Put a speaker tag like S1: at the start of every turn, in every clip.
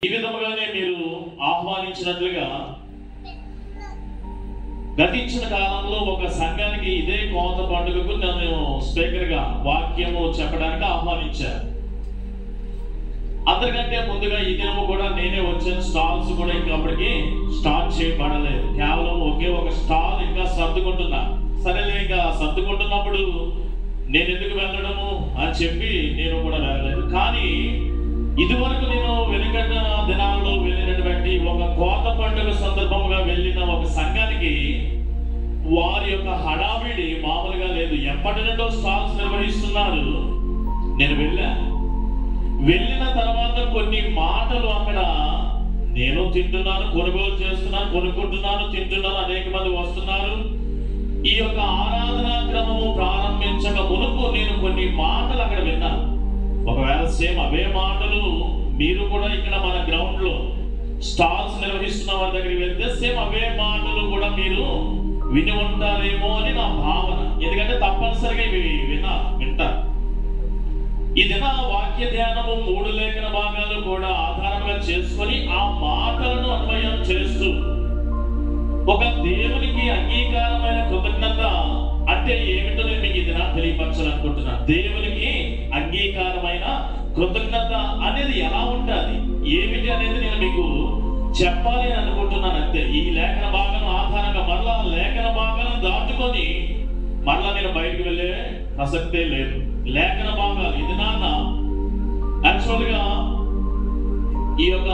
S1: ఈ విధముగానే మీరు ఆహ్వానించినట్లుగా గతించిన కాలంలో ఒక సంఘానికి ఇదే కోత పండుగకు నన్ను స్పీకర్ గా వాక్యము చెప్పడానికి ఆహ్వానించారు. అందరికంటే ముందుగా ఈ దినము కూడా నేనే వచ్చాను. స్టాల్స్ కూడా ఇంకా అప్పటికి స్టార్ట్ చేయబడలేదు. కేవలం ఒకే ఒక స్టాల్ ఇంకా సర్దుకుంటున్నా. సరేలే, ఇంకా సర్దుకుంటున్నప్పుడు నేను ఎందుకు వెళ్ళడము అని చెప్పి నేను కూడా వెళ్ళలేదు. కానీ ఇదివరకు నేను వెనుకట దినాల్లో వెళ్ళినటువంటి ఒక కోత పండుగ సందర్భంగా వెళ్ళిన ఒక సంఘానికి వారి యొక్క హడావిడి మామూలుగా లేదు. ఎప్పటి నుండో స్టాల్స్ నిర్వహిస్తున్నారు. నేను వెళ్ళిన తర్వాత కొన్ని మాటలు అక్కడ నేను తింటున్నాను, కొనుగోలు చేస్తున్నాను, కొనుక్కుంటున్నాను, తింటున్నాను. అనేక మంది వస్తున్నారు. ఈ యొక్క ఆరాధనా క్రమము ప్రారంభించక మునుపు నేను కొన్ని మాటలు అక్కడ విన్నాను. ఒకవేళ సేమ్ అవే మాటలు మీరు కూడా ఇక్కడ మన గ్రౌండ్ లో స్టాల్స్ నిర్వహిస్తున్న వారి దగ్గరికి వెళ్తే సేమ్ అవే మాటలు కూడా మీరు విని ఉంటారేమో అని నా భావన. ఎందుకంటే తప్పనిసరిగా ఇవి వింటారు. ఈ దిన వాక్య ధ్యానము 3 లేఖన భాగాలు కూడా ఆధారంగా చేసుకొని ఆ మాటలను అన్వయం చేస్తూ ఒక దేవునికి అంగీకారమైన కృతజ్ఞత అంటే ఏమిటో నేను మీకు ఈ దిన తెలియపరచాలనుకుంటున్నాను. దేవునికి అంగీకారమైన కృతజ్ఞత అనేది ఎలా ఉంటుంది, ఏమిటి అనేది నేను మీకు చెప్పాలి అని అనుకుంటున్నాను అంతే. ఈ లేఖన భాగం ఆధారంగా మరలా లేఖన భాగాలను దాటుకొని మరలా నేను బయటకు వెళ్ళే ప్రసక్తే లేదు. లేఖన భాగాలు ఇది నాన్న యాక్చువల్ గా ఈ యొక్క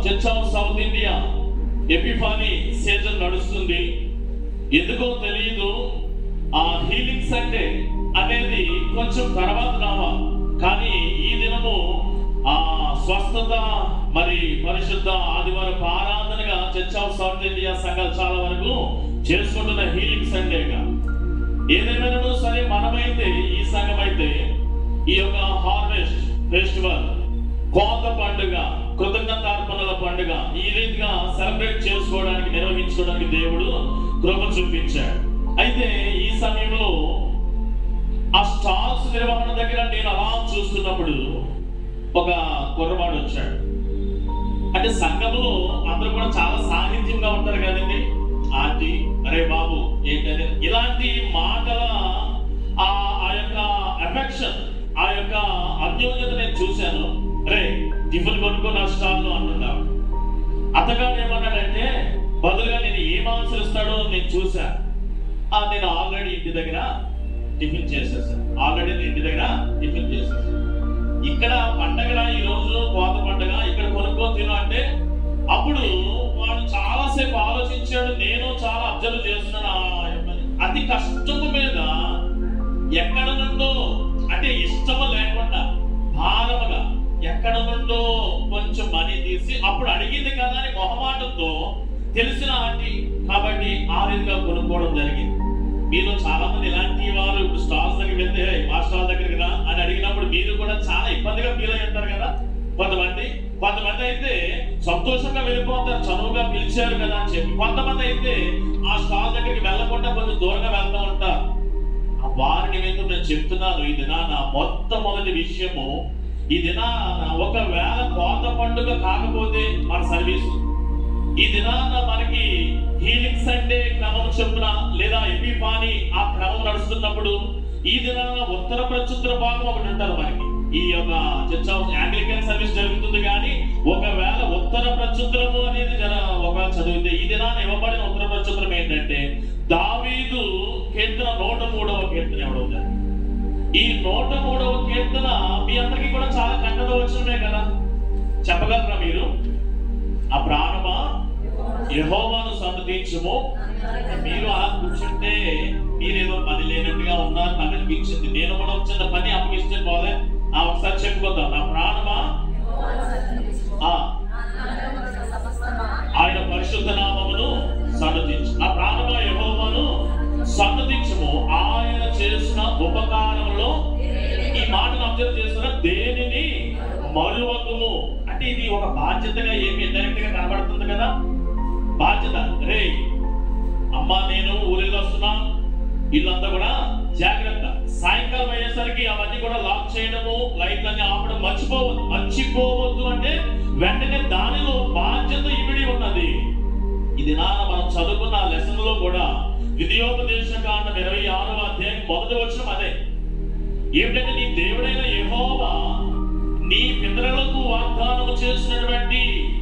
S1: Church of South India Epiphany season నడుస్తుంది. ఎందుకో తెలియదు, ఆ హీలింగ్ సండే అనేది కొంచెం తర్వాత రావాలి. కానీ ఈ దినము ఆ స్వస్థత మరి పరిశుద్ధ ఆదివారం ఆరాధనగా చర్చ్ ఆఫ్ సౌత్ ఇండియా సంఘాలు చాలా వరకు చేసుకుంటున్న హీలింగ్ సండేగా. ఏదేమైనా సరే, మనమైతే ఈ సంఘం అయితే ఈ యొక్క హార్వెస్ట్ ఫెస్టివల్, కోత పండుగ, కృతజ్ఞతార్పణల పండుగ ఈ రీతిగా సెలబ్రేట్ చేసుకోవడానికి, నిర్వహించుకోవడానికి దేవుడు కృప చూపించాడు. అయితే ఈ సమయంలో ఆ స్టాల్స్ నిర్వహణ దగ్గర నేను అలా చూస్తున్నప్పుడు ఒక కుర్రవాడు వచ్చాడు. అంటే సంఘంలో అందరూ కూడా చాలా సాహిత్యంగా ఉంటారు కదండి. ఆంటీ, అరే బాబు ఏంటంటే ఇలాంటి మాటల ఆ యొక్క ఎఫెక్షన్, ఆ యొక్క అన్యోన్యత నేను చూశాను. రే టిఫిన్ కొనుక్కో నా స్టాల్లో అంటున్నాడు. అతగాడు ఏమన్నాడంటే బదులుగా నేను ఏం ఆన్సర్ ఇస్తాడో నేను చూసా. నేను ఆల్రెడీ ఇంటి దగ్గర టిఫిన్ చేసేసాను. ఇక్కడ పండగ, ఈ రోజు కోత పండగ, ఇక్కడ కొనుక్కో తిను అంటే అప్పుడు వాడు చాలాసేపు ఆలోచించాడు. నేను చాలా అబ్జర్వ్ చేస్తున్నాను. అతి కష్టము మీద ఎక్కడ నుండో, అంటే ఇష్టము లేకుండా భారముగా ఎక్కడ నుండో కొంచెం మనీ తీసి అప్పుడు అడిగింది కదా అని మొహమాటంతో తెలిసిన ఆంటీ కాబట్టి ఆ రీతిగా కొనుక్కోవడం జరిగింది. మీలో చాలా మంది ఇలాంటి వారు ఇప్పుడు స్టాల్స్ దగ్గరికి వెళ్తే మా స్టాల్ దగ్గరికి రా అని అడిగినప్పుడు మీరు కూడా చాలా ఇబ్బందిగా ఫీల్ అయి ఉంటారు కదా. కొంతమంది అయితే సంతోషంగా వెళ్ళిపోతారు, చనువుగా పిలిచారు కదా అని చెప్పి. కొంతమంది అయితే ఆ స్టాల్ దగ్గరికి వెళ్ళకుండా కొంచెం దూరంగా వెళ్తూ ఉంటారు. వారి నిమిత్తం నేను చెప్తున్నాను, ఈ దినాన మొట్టమొదటి విషయము, ఈ దినాన ఒకవేళ కోత పండుగ కాకపోతే మన సర్వీస్, ఈ దినాన మనకి హీలింగ్ సండే క్రమం చెప్పున లేదా ఎపిఫానీ ఆ క్రమం నడుస్తున్నప్పుడు ఈ దినాన ఉత్తర ప్రత్యుత్తర భాగం ఒకటి ఉంటారు మనకి. ఈ యొక్క చర్చ్ ఆఫ్ యాంగ్లికన్ సర్వీస్ జరుగుతుంది. కానీ ఒకవేళ ఉత్తర ప్రత్యుత్తరము అనేది ఒకవేళ చదివితే ఈ దినాన ఇవ్వబడిన ఉత్తర ప్రత్యుత్తరం ఏంటంటే దావీదు కీర్తన 103వ కీర్తన ఇవ్వడం. ఈ 103వ కీర్తన మీ అందరికీ కూడా చాలా కంటతో వచ్చినమే కదా. చెప్పగలరా మీరు? ఆ ప్రాణమా యెహోవాను సన్నతించుము. మీరు అలా కూర్చుంటే మీరేదో పని లేనట్టుగా ఉన్నారు నాకు అనిపించింది. నేను కూడా వచ్చిన పని అప్పగిస్తే పోలే. ఒకసారి చెప్పుకోద్దాం. నా ప్రాణమా ఆయన పరిశుద్ధ నామమును సన్నతించు. నా ప్రాణమా యెహోవాను సన్నతించుము, ఆయన చేసిన ఉపకారంలో. ఈ మాటను అబ్జర్వ్ చేస్తున్న దేనిని మరువకుము అంటే ఇది ఒక బాధ్యతగా ఏమి డైరెక్ట్ గా కనబడుతుంది కదా. బాధ్యత. రే అమ్మా, నేను ఊరిలో వస్తున్నా, ఇల్లంతా కూడా జాగ్రత్త. సాయంకాలం అయ్యేసరికి అవన్నీ కూడా లాక్ చేయడము, లైట్లన్నీ ఆపడం మర్చిపోవద్దు అంటే వెంటనే దానిలో బాధ్యత ఇమిడి ఉన్నది. ఇది మనం చదువుకున్న లెసన్ లో కూడా ద్వితీయోపదేశకాండం 26వ అధ్యాయం మొదటి వచనం అదే. ఏమిటంటే నీ దేవుడైన యెహోవా నీ పితరులకు వాగ్దానం చేసినటువంటి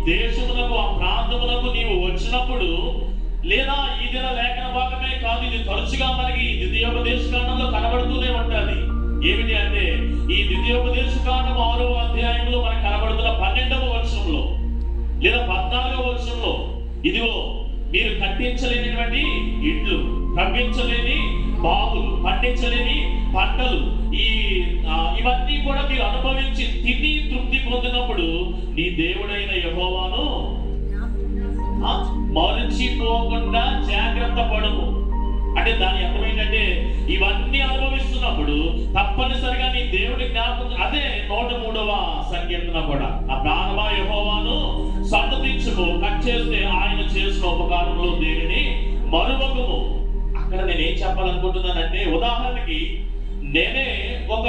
S1: దేశములకు, ఆ ప్రాంతములకు నీవు వచ్చినప్పుడు, లేదా ఈ దిన లేఖన భాగమే కాదు, ఇది తరచుగా మనకి ద్వితీయోపదేశకాండంలో కనబడుతూనే ఉంటుంది. ఏమిటి అంటే ఈ ద్వితీయోపదేశకాండం 6వ అధ్యాయంలో మనకు కనబడుతున్న 12వ వచనంలో లేదా 14వ వచనంలో, ఇదిగో మీరు కట్టించలేనిటువంటి ఇళ్ళు, కవ్వించలేని బావులు, పండించలేని పంటలు, ఇవన్నీ కూడా మీరు అనుభవించి తిని తృప్తి పొందినప్పుడు నీ దేవుడైన యెహోవాను మరచిపోకుండా జాగ్రత్త పడము. అంటే దాని అర్థం ఏంటంటే ఇవన్నీ అనుభవిస్తున్నప్పుడు తప్పనిసరిగా నీ దేవుడి జ్ఞాపకం. అదే 103వ సంకీర్తన కూడా, ఆ ప్రాణమా యెహోవాను సన్నతించుము, కట్ చేస్తే ఆయన చేసిన ఉపకారంలో దేనిని మరువకము. అక్కడ నేనేం చెప్పాలనుకుంటున్నానంటే, ఉదాహరణకి నేనే ఒక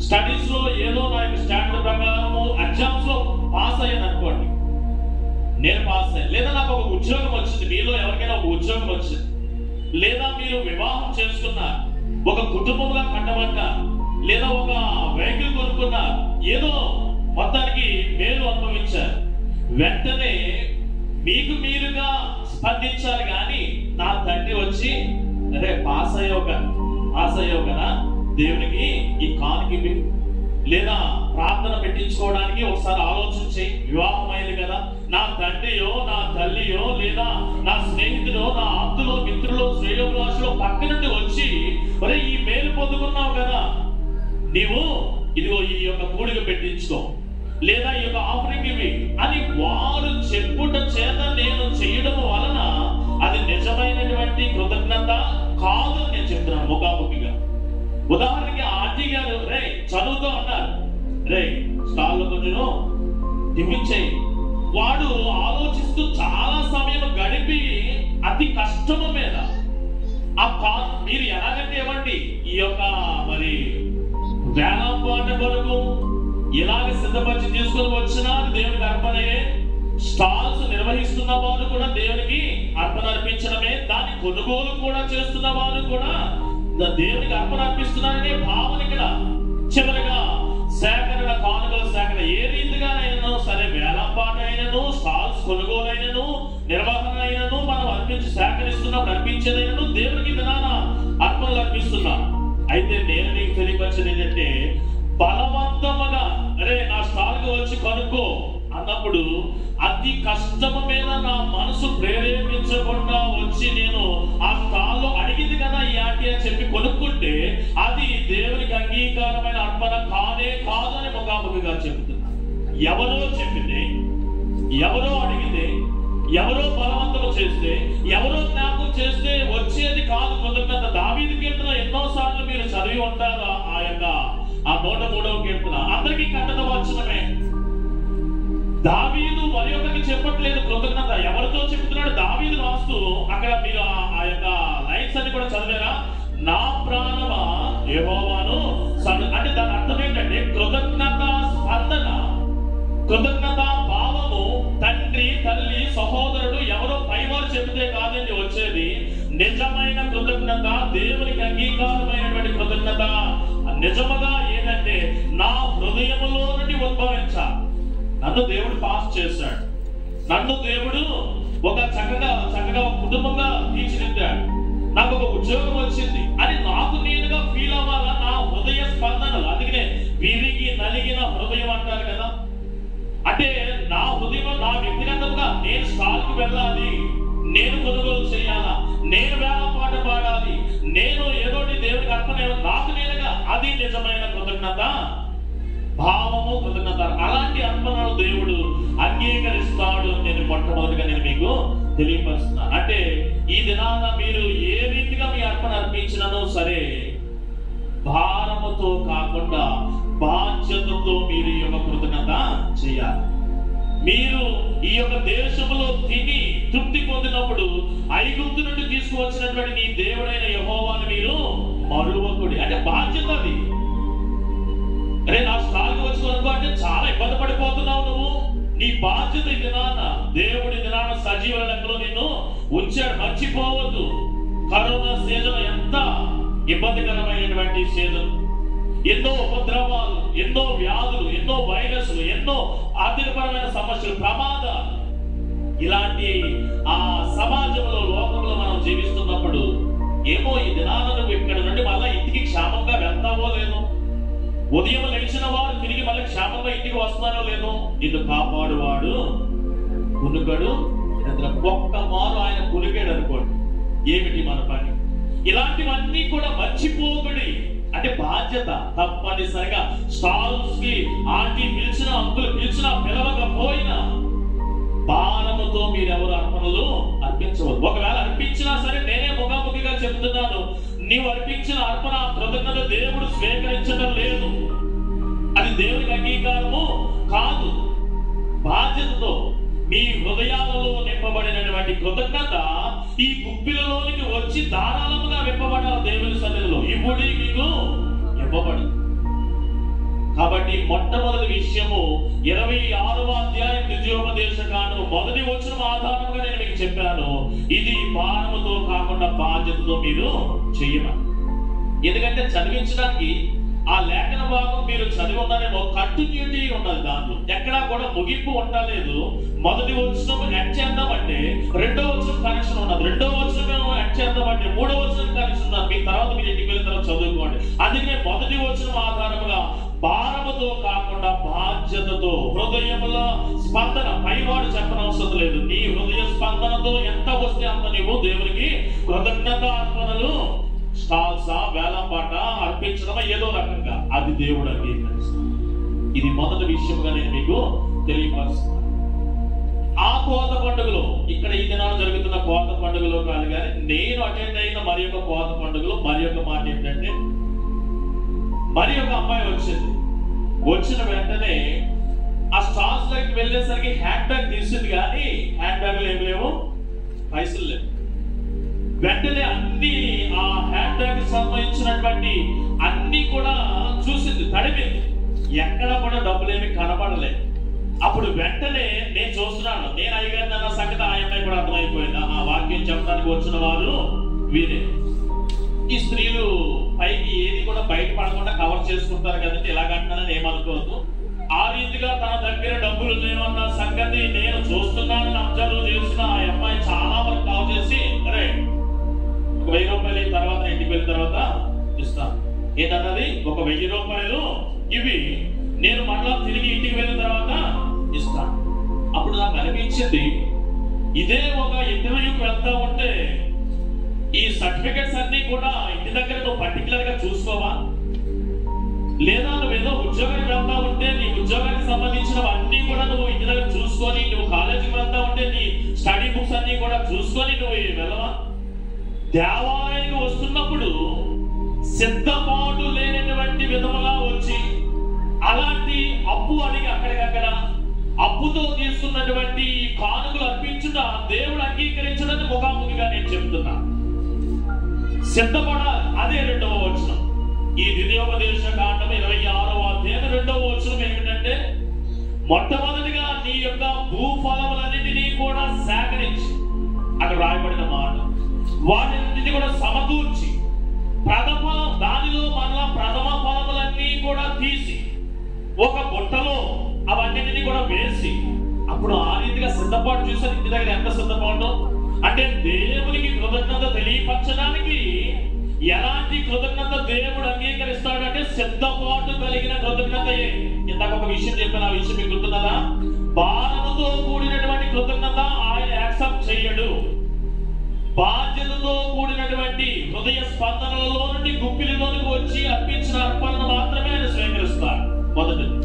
S1: స్టడీస్ లో ఏదో నా యొక్క స్టాండర్డ్ ప్రకారము ఎగ్జామ్స్ లో పాస్ అయ్యాను అనుకోండి, నేను పాస్ అయ్యాను. లేదా నాకు ఒక ఉద్యోగం వచ్చింది, మీలో ఎవరికైనా ఒక ఉద్యోగం వచ్చింది, లేదా మీరు వివాహం చేసుకున్నారు, ఒక కుటుంబంగా కట్టబడ్డారు, లేదా ఒక వెహికల్ కొనుక్కున్నారు, ఏదో మొత్తానికి మేలు అనుభవించారు. వెంటనే మీకు మీరుగా స్పందించాలి కానీ నా తండ్రి వచ్చి అరే పాస్ అయ్యావు కదా దేవునికి ఈ కానుక, లేదా ప్రార్థన పెట్టించుకోవడానికి ఒకసారి ఆలోచన చేయి, వివాహం అయింది కదా, నా తండ్రియో నా తల్లియో లేదా నా స్నేహితులో నా ఆప్తులో మిత్రులో శ్రేయోభిలాషులో పక్క నుండి వచ్చి ఒరే ఈ మేలు పొందుకున్నావు కదా, నీవు ఇదిగో ఈ యొక్క కూడిక పెట్టించుకో, లేదా ఈ యొక్క ఆఫరింగ్ ఇవి అని వారు చెప్పుట చేత నేను చేయడం వలన అది నిజమైనటువంటి కృతజ్ఞత కాదు అని నేను చెప్తున్నాను ముఖాముఖిగా. ఉదాహరణకి ఆంటీ గారు రే చదువుతూ అన్నారు, రే స్టాల్లో కొంచెం టిఫిన్. వాడు ఆలోచిస్తూ చాలా సమయం గడిపి అతి కష్టము మీద మీరు ఎలాగంటే ఇవ్వండి ఈ యొక్క మరి వేలంపాట కొరకు ఇలాగ సిద్ధపరిచి తీసుకొని వచ్చినా దేవునికి అర్పణయే. స్టాల్స్ నిర్వహిస్తున్న వారు కూడా దేవునికి అర్పణ అర్పించడమే, దాన్ని కొనుగోలు కూడా చేస్తున్న వారు కూడా దేవునికి అర్పణ అర్పిస్తున్నారనే భావన ఇక్కడ. చివరిగా సేకరణ, కానుకల సేకరణ ఏ రీతిగానైనా సరే, వేలంపాట అయినను, స్టాల్స్ కొనుగోలు అయినను, నిర్వహణ అయినను, మనం అర్పించి సేకరిస్తున్నప్పుడు అర్పించేదైనను దేవునికి దినాన అర్పణలు అర్పిస్తున్నాం. అయితే నేను మీకు తెలియపరిచేది ఏంటంటే, బలవంతముగా అరే నా స్టాల్కి వచ్చి కొనుక్కో అన్నప్పుడు అతి కష్టము మీద నా మనసు ప్రేరేపించకుండా వచ్చి నేను ఆ స్టాల్లో అడిగింది కదా ఈ ఆంటీ అని చెప్పి కొనుక్కుంటే అది దేవునికి అంగీకారమైన అర్పణ కానే కాదు అని ముఖాముఖిగా చెబుతున్నా. ఎవరో చెప్పింది, ఎవరో అడిగితే, ఎవరో బలవంతం చేస్తే, ఎవరో జ్ఞాపకం చేస్తే వచ్చేది కాదు కృతజ్ఞత. దావీదు కీర్తన ఎన్నోసార్లు మీరు చదివి ఉంటారు, ఆ యొక్క 103వ కీర్తన అందరికీ కట్టద వచనమే. దావీదు మరి ఒకరికి చెప్పట్లేదు కృతజ్ఞత, ఎవరితో చెప్తున్నాడు దావీదు రాస్తూ. అక్కడ మీరు ఆ యొక్క లైన్స్ అన్ని కూడా చదివారా? నా ప్రాణమా యెహోవాను అంటే దాని అర్థం ఏంటంటే కృతజ్ఞత స్పందన, కృతజ్ఞత భావము. తండ్రి, తల్లి, సహోదరుడు ఎవరో పైవారు చెబితే కాదండి వచ్చేది. నిజమైన కృతజ్ఞత, దేవునికి అంగీకారమైనటువంటి కృతజ్ఞత నిజముగా ఏంటంటే నా హృదయములో నుండి ఉద్భవించాలి. నన్ను దేవుడు పాస్ చేశాడు, నన్ను దేవుడు ఒక చక్కగా ఒక కుటుంబంగా తీర్చిదిద్దాడు, నాకు ఒక ఉద్యోగం వచ్చింది అని నాకు నేనుగా ఫీల్ అవ్వాలా నా హృదయ స్పందనలు. అందుకనే విరిగి నలిగిన హృదయం అంటారు కదా. అంటే నా హృదయం నా వ్యక్తిగతంగా నేను స్టాల్కి వెళ్ళాలి, నేను కొనుగోలు చేయాలా, నేను వేళ పాట పాడాలి, నేను ఏదోటి దేవుడికి అర్పణ నాకు నేనుగా, అది నిజమైన కృతజ్ఞత భావము, కృతజ్ఞత. అలాంటి అర్పణలు దేవుడు అంగీకరిస్తాడు. నేను మొట్టమొదటిగా నేను మీకు తెలియపరుస్తున్నాను. అంటే ఈ దినాన మీరు ఏ రీతిగా మీ అర్పణ అర్పించినను సరే భారముతో కాకుండా బాధ్యతతో మీరు ఈ యొక్క కృతజ్ఞత చేయాలి. మీరు ఈ యొక్క దేశంలో తిని తృప్తి పొందినప్పుడు ఐగుప్తు నుండి తీసుకువచ్చినటువంటి నీ దేవుడైన యెహోవాను మీరు మరువకుడి. అంటే బాధ్యత అది. అరే నా స్టాల్కి వచ్చి కొనుక్కో అంటే చాలా ఇబ్బంది పడిపోతున్నావు నువ్వు. బాధ్యత. ఇది నాన్న దేవుడి దినాన సజీవుల లెక్కలో నిన్ను ఉంచాడు, మర్చిపోవద్దు. కరోనా సీజన్ ఎంత ఇబ్బందికరమైనటువంటి సీజన్. ఎన్నో ఉపద్రవాలు, ఎన్నో వ్యాధులు, ఎన్నో వైరస్లు, ఎన్నో ఆర్థికపరమైన సమస్యలు, ప్రమాదాలు. ఇలాంటి ఆ సమాజంలో, లోకంలో మనం జీవిస్తున్నప్పుడు ఏమో ఈ దినాన నువ్వు ఇక్కడ నుండి మళ్ళీ ఇంటికి క్షేమంగా వెళ్తావో లేదో, ఉదయం లేచిన వారు తిరిగి మళ్ళీ క్షేమంగా ఇంటికి వస్తారో లేదో. నిన్ను కాపాడువాడు కునుకడు. ఒక్క మారు ఆయన కునికాడు అనుకోండి, ఏమిటి మన పని? ఇలాంటివన్నీ కూడా మర్చిపోకడి. అంటే బాధ్యత తప్పనిసరిగా. స్టాల్స్ కి ఆంటీ పిలిచిన, అంకులు పిలిచినా పిలవకపోయినా భారముతో మీరెవరు అర్పణలు అర్పించవద్దు. ఒకవేళ అర్పించినా సరే, నేనే ముఖాముఖిగా చెప్తున్నాను, నీవు అర్పించిన అర్పణ కృతజ్ఞత దేవుడు స్వీకరించడం లేదు. అది దేవునికి అంగీకారము కాదు. బాధ్యతతో మీ హృదయాలలో నింపబడినటువంటి కృతజ్ఞత ఈ గుప్పిలలోనికి వచ్చి ధారాళముగా విప్పబడాలి దేవుని సన్నిధిలో. ఇప్పుడు మీకు ఇవ్వబడి. కాబట్టి మొట్టమొదటి విషయము 26వ అధ్యాయం ద్వితీయోపదేశకాండము మొదటి వచనం ఆధారంగా నేను మీకు చెప్పాను. ఇది భారముతో కాకుండా బాధ్యతతో మీరు చెయ్యమని. ఎందుకంటే చదివించడానికి ఆ లేఖన భాగం మీరు చదివి ఉన్నారేమో, కంటిన్యూటీ ఉన్నది. దాంట్లో ఎక్కడా కూడా ముగింపు ఉండలేదు. మొదటి వచనం యాడ్ చేద్దామంటే రెండో వచనం కనెక్షన్ ఉన్నది, రెండో వచనం యాడ్ చేద్దామంటే మూడో వచనం కనెక్షన్ ఉన్నది. మీ తర్వాత మీరు ఇంటికి వెళ్ళిన తర్వాత చదువుకోండి. అందుకనే మొదటి వచనం ఆధారంగా భారముతో కాకుండా బాధ్యతతో, హృదయముల స్పందన, పైవాడు చెప్పనవసరం లేదు. నీ హృదయ స్పందనతో ఎంత వస్తే అంత నీవు దేవునికి కృతజ్ఞత అర్పణలు, స్టాల్సా, వేలంపాట అర్పించడమా ఏదో రకంగా, అది దేవుడు అంగీకరిస్తాడు. ఇది మొదటి విషయంగా నేను మీకు తెలియపరుస్తున్నాను. ఆ కోత పండుగలో, ఇక్కడ ఈ దినాలు జరుగుతున్న కోత పండుగలో కాదు కానీ నేను అటెండ్ అయిన మరి ఒక కోత పండుగలో మరి ఒక మాట ఏంటంటే, మరి ఒక అమ్మాయి వచ్చింది. వచ్చిన వెంటనే ఆ స్టాల్స్ దగ్గరికి వెళ్ళేసరికి హ్యాండ్ బ్యాగ్ తీసింది, కానీ హ్యాండ్ బ్యాగ్ ఏమి లేవు, పైసలు లేవు. వెంటనే అన్ని ఆ హ్యాండ్ బ్యాగ్ సంబంధించినటువంటి అన్ని కూడా చూసింది, తడిపింది. ఎక్కడ కూడా డబ్బులేమి కనబడలేదు. అప్పుడు వెంటనే నేను చూస్తున్నాను, నేను అయ్యగారిని అన్న సంగతి ఆ అమ్మాయి కూడా అర్థమైపోయింది. ఆ వాక్యం చెప్పడానికి వచ్చిన వారు వీరే. ఈ స్త్రీలు పైకి ఏది కూడా బయట పడకుండా కవర్ చేసుకుంటారు కదండి, ఇలాగంటానని ఏమనుకోవద్దు. ఆ రీతిగా తన దగ్గర డబ్బులు లేవన్న సంగతి నేను చూస్తున్నానని అబ్జర్వ్ చేసిన ఆ అమ్మాయి చాలా వరకు కాల్ చేసి, అరే 1000 రూపాయలు తర్వాత ఇంటికి వెళ్ళిన తర్వాత ఇస్తాను ఏంటన్నది, 1000 రూపాయలు ఇవి నేను మళ్ళా తిరిగి ఇంటికి వెళ్ళిన తర్వాత ఇస్తాను. అప్పుడు నాకు అనిపించింది, ఇదే ఒక ఇంటర్వ్యూకి వెళ్తా ఉంటే ఈ సర్టిఫికెట్స్ అన్ని కూడా ఇంటి దగ్గర నువ్వు పర్టికులర్ గా చూసుకోవా? లేదా నువ్వు ఏదో ఉద్యోగానికి వెళ్తా ఉంటే నీ ఉద్యోగానికి సంబంధించినవన్నీ కూడా నువ్వు ఇంటి దగ్గర చూసుకొని, నువ్వు కాలేజీకి వెళ్తా ఉంటే నీ స్టడీ బుక్స్ అన్ని కూడా చూసుకొని నువ్వు వెళ్ళవా? దేవాలయానికి వస్తున్నప్పుడు సిద్ధపాటు లేనటువంటి విధముగా వచ్చి అలాంటి అప్పు అడిగి అక్కడికక్కడ అప్పుతో తీసుకున్నటువంటి కానుకలు అర్పించుట దేవుడు అంగీకరించడానికి ముఖాముఖిగా నేను చెప్తున్నా. సిద్ధపడాలి. అదే రెండవ వచనం. ఈ ద్వితీయోపదేశకాండం 26వ అధ్యాయం 2వ వచనం ఏమిటంటే, మొట్టమొదటిగా నీ యొక్క భూఫలములన్నిటినీ కూడా సేకరించి, అక్కడ రాయబడిన మాట, వాటిని కూడా సమకూర్చి దానిలో మళ్ళా ప్రథమ ఫలములన్నీ కూడా తీసి ఒక బుట్టలో అవన్నిటిని కూడా వేసి, అప్పుడు ఆ రీతిగా సిద్ధపాటు చూసారు. ఇంటి దగ్గర ఎంత సిద్ధపాటు అంటే దేవునికి కృతజ్ఞత తెలియపరచడానికి ఎలాంటి కృతజ్ఞత దేవుడు అంగీకరిస్తాడంటే సిద్ధపాటు కలిగిన కృతజ్ఞతయే. ఇందాక ఒక విషయం చెప్పాను, ఆ విషయం మీకు గుర్తున్నదా? భారముతో కూడినటువంటి కృతజ్ఞత ఆయన యాక్సెప్ట్ చేయడు. బాధ్యతతో కూడినటువంటి హృదయ స్పందనలలో నుండి గుప్పిలిలోనికి వచ్చి అర్పించిన అర్పణను మాత్రమే ఆయన స్వీకరిస్తాడు. మొదటిది.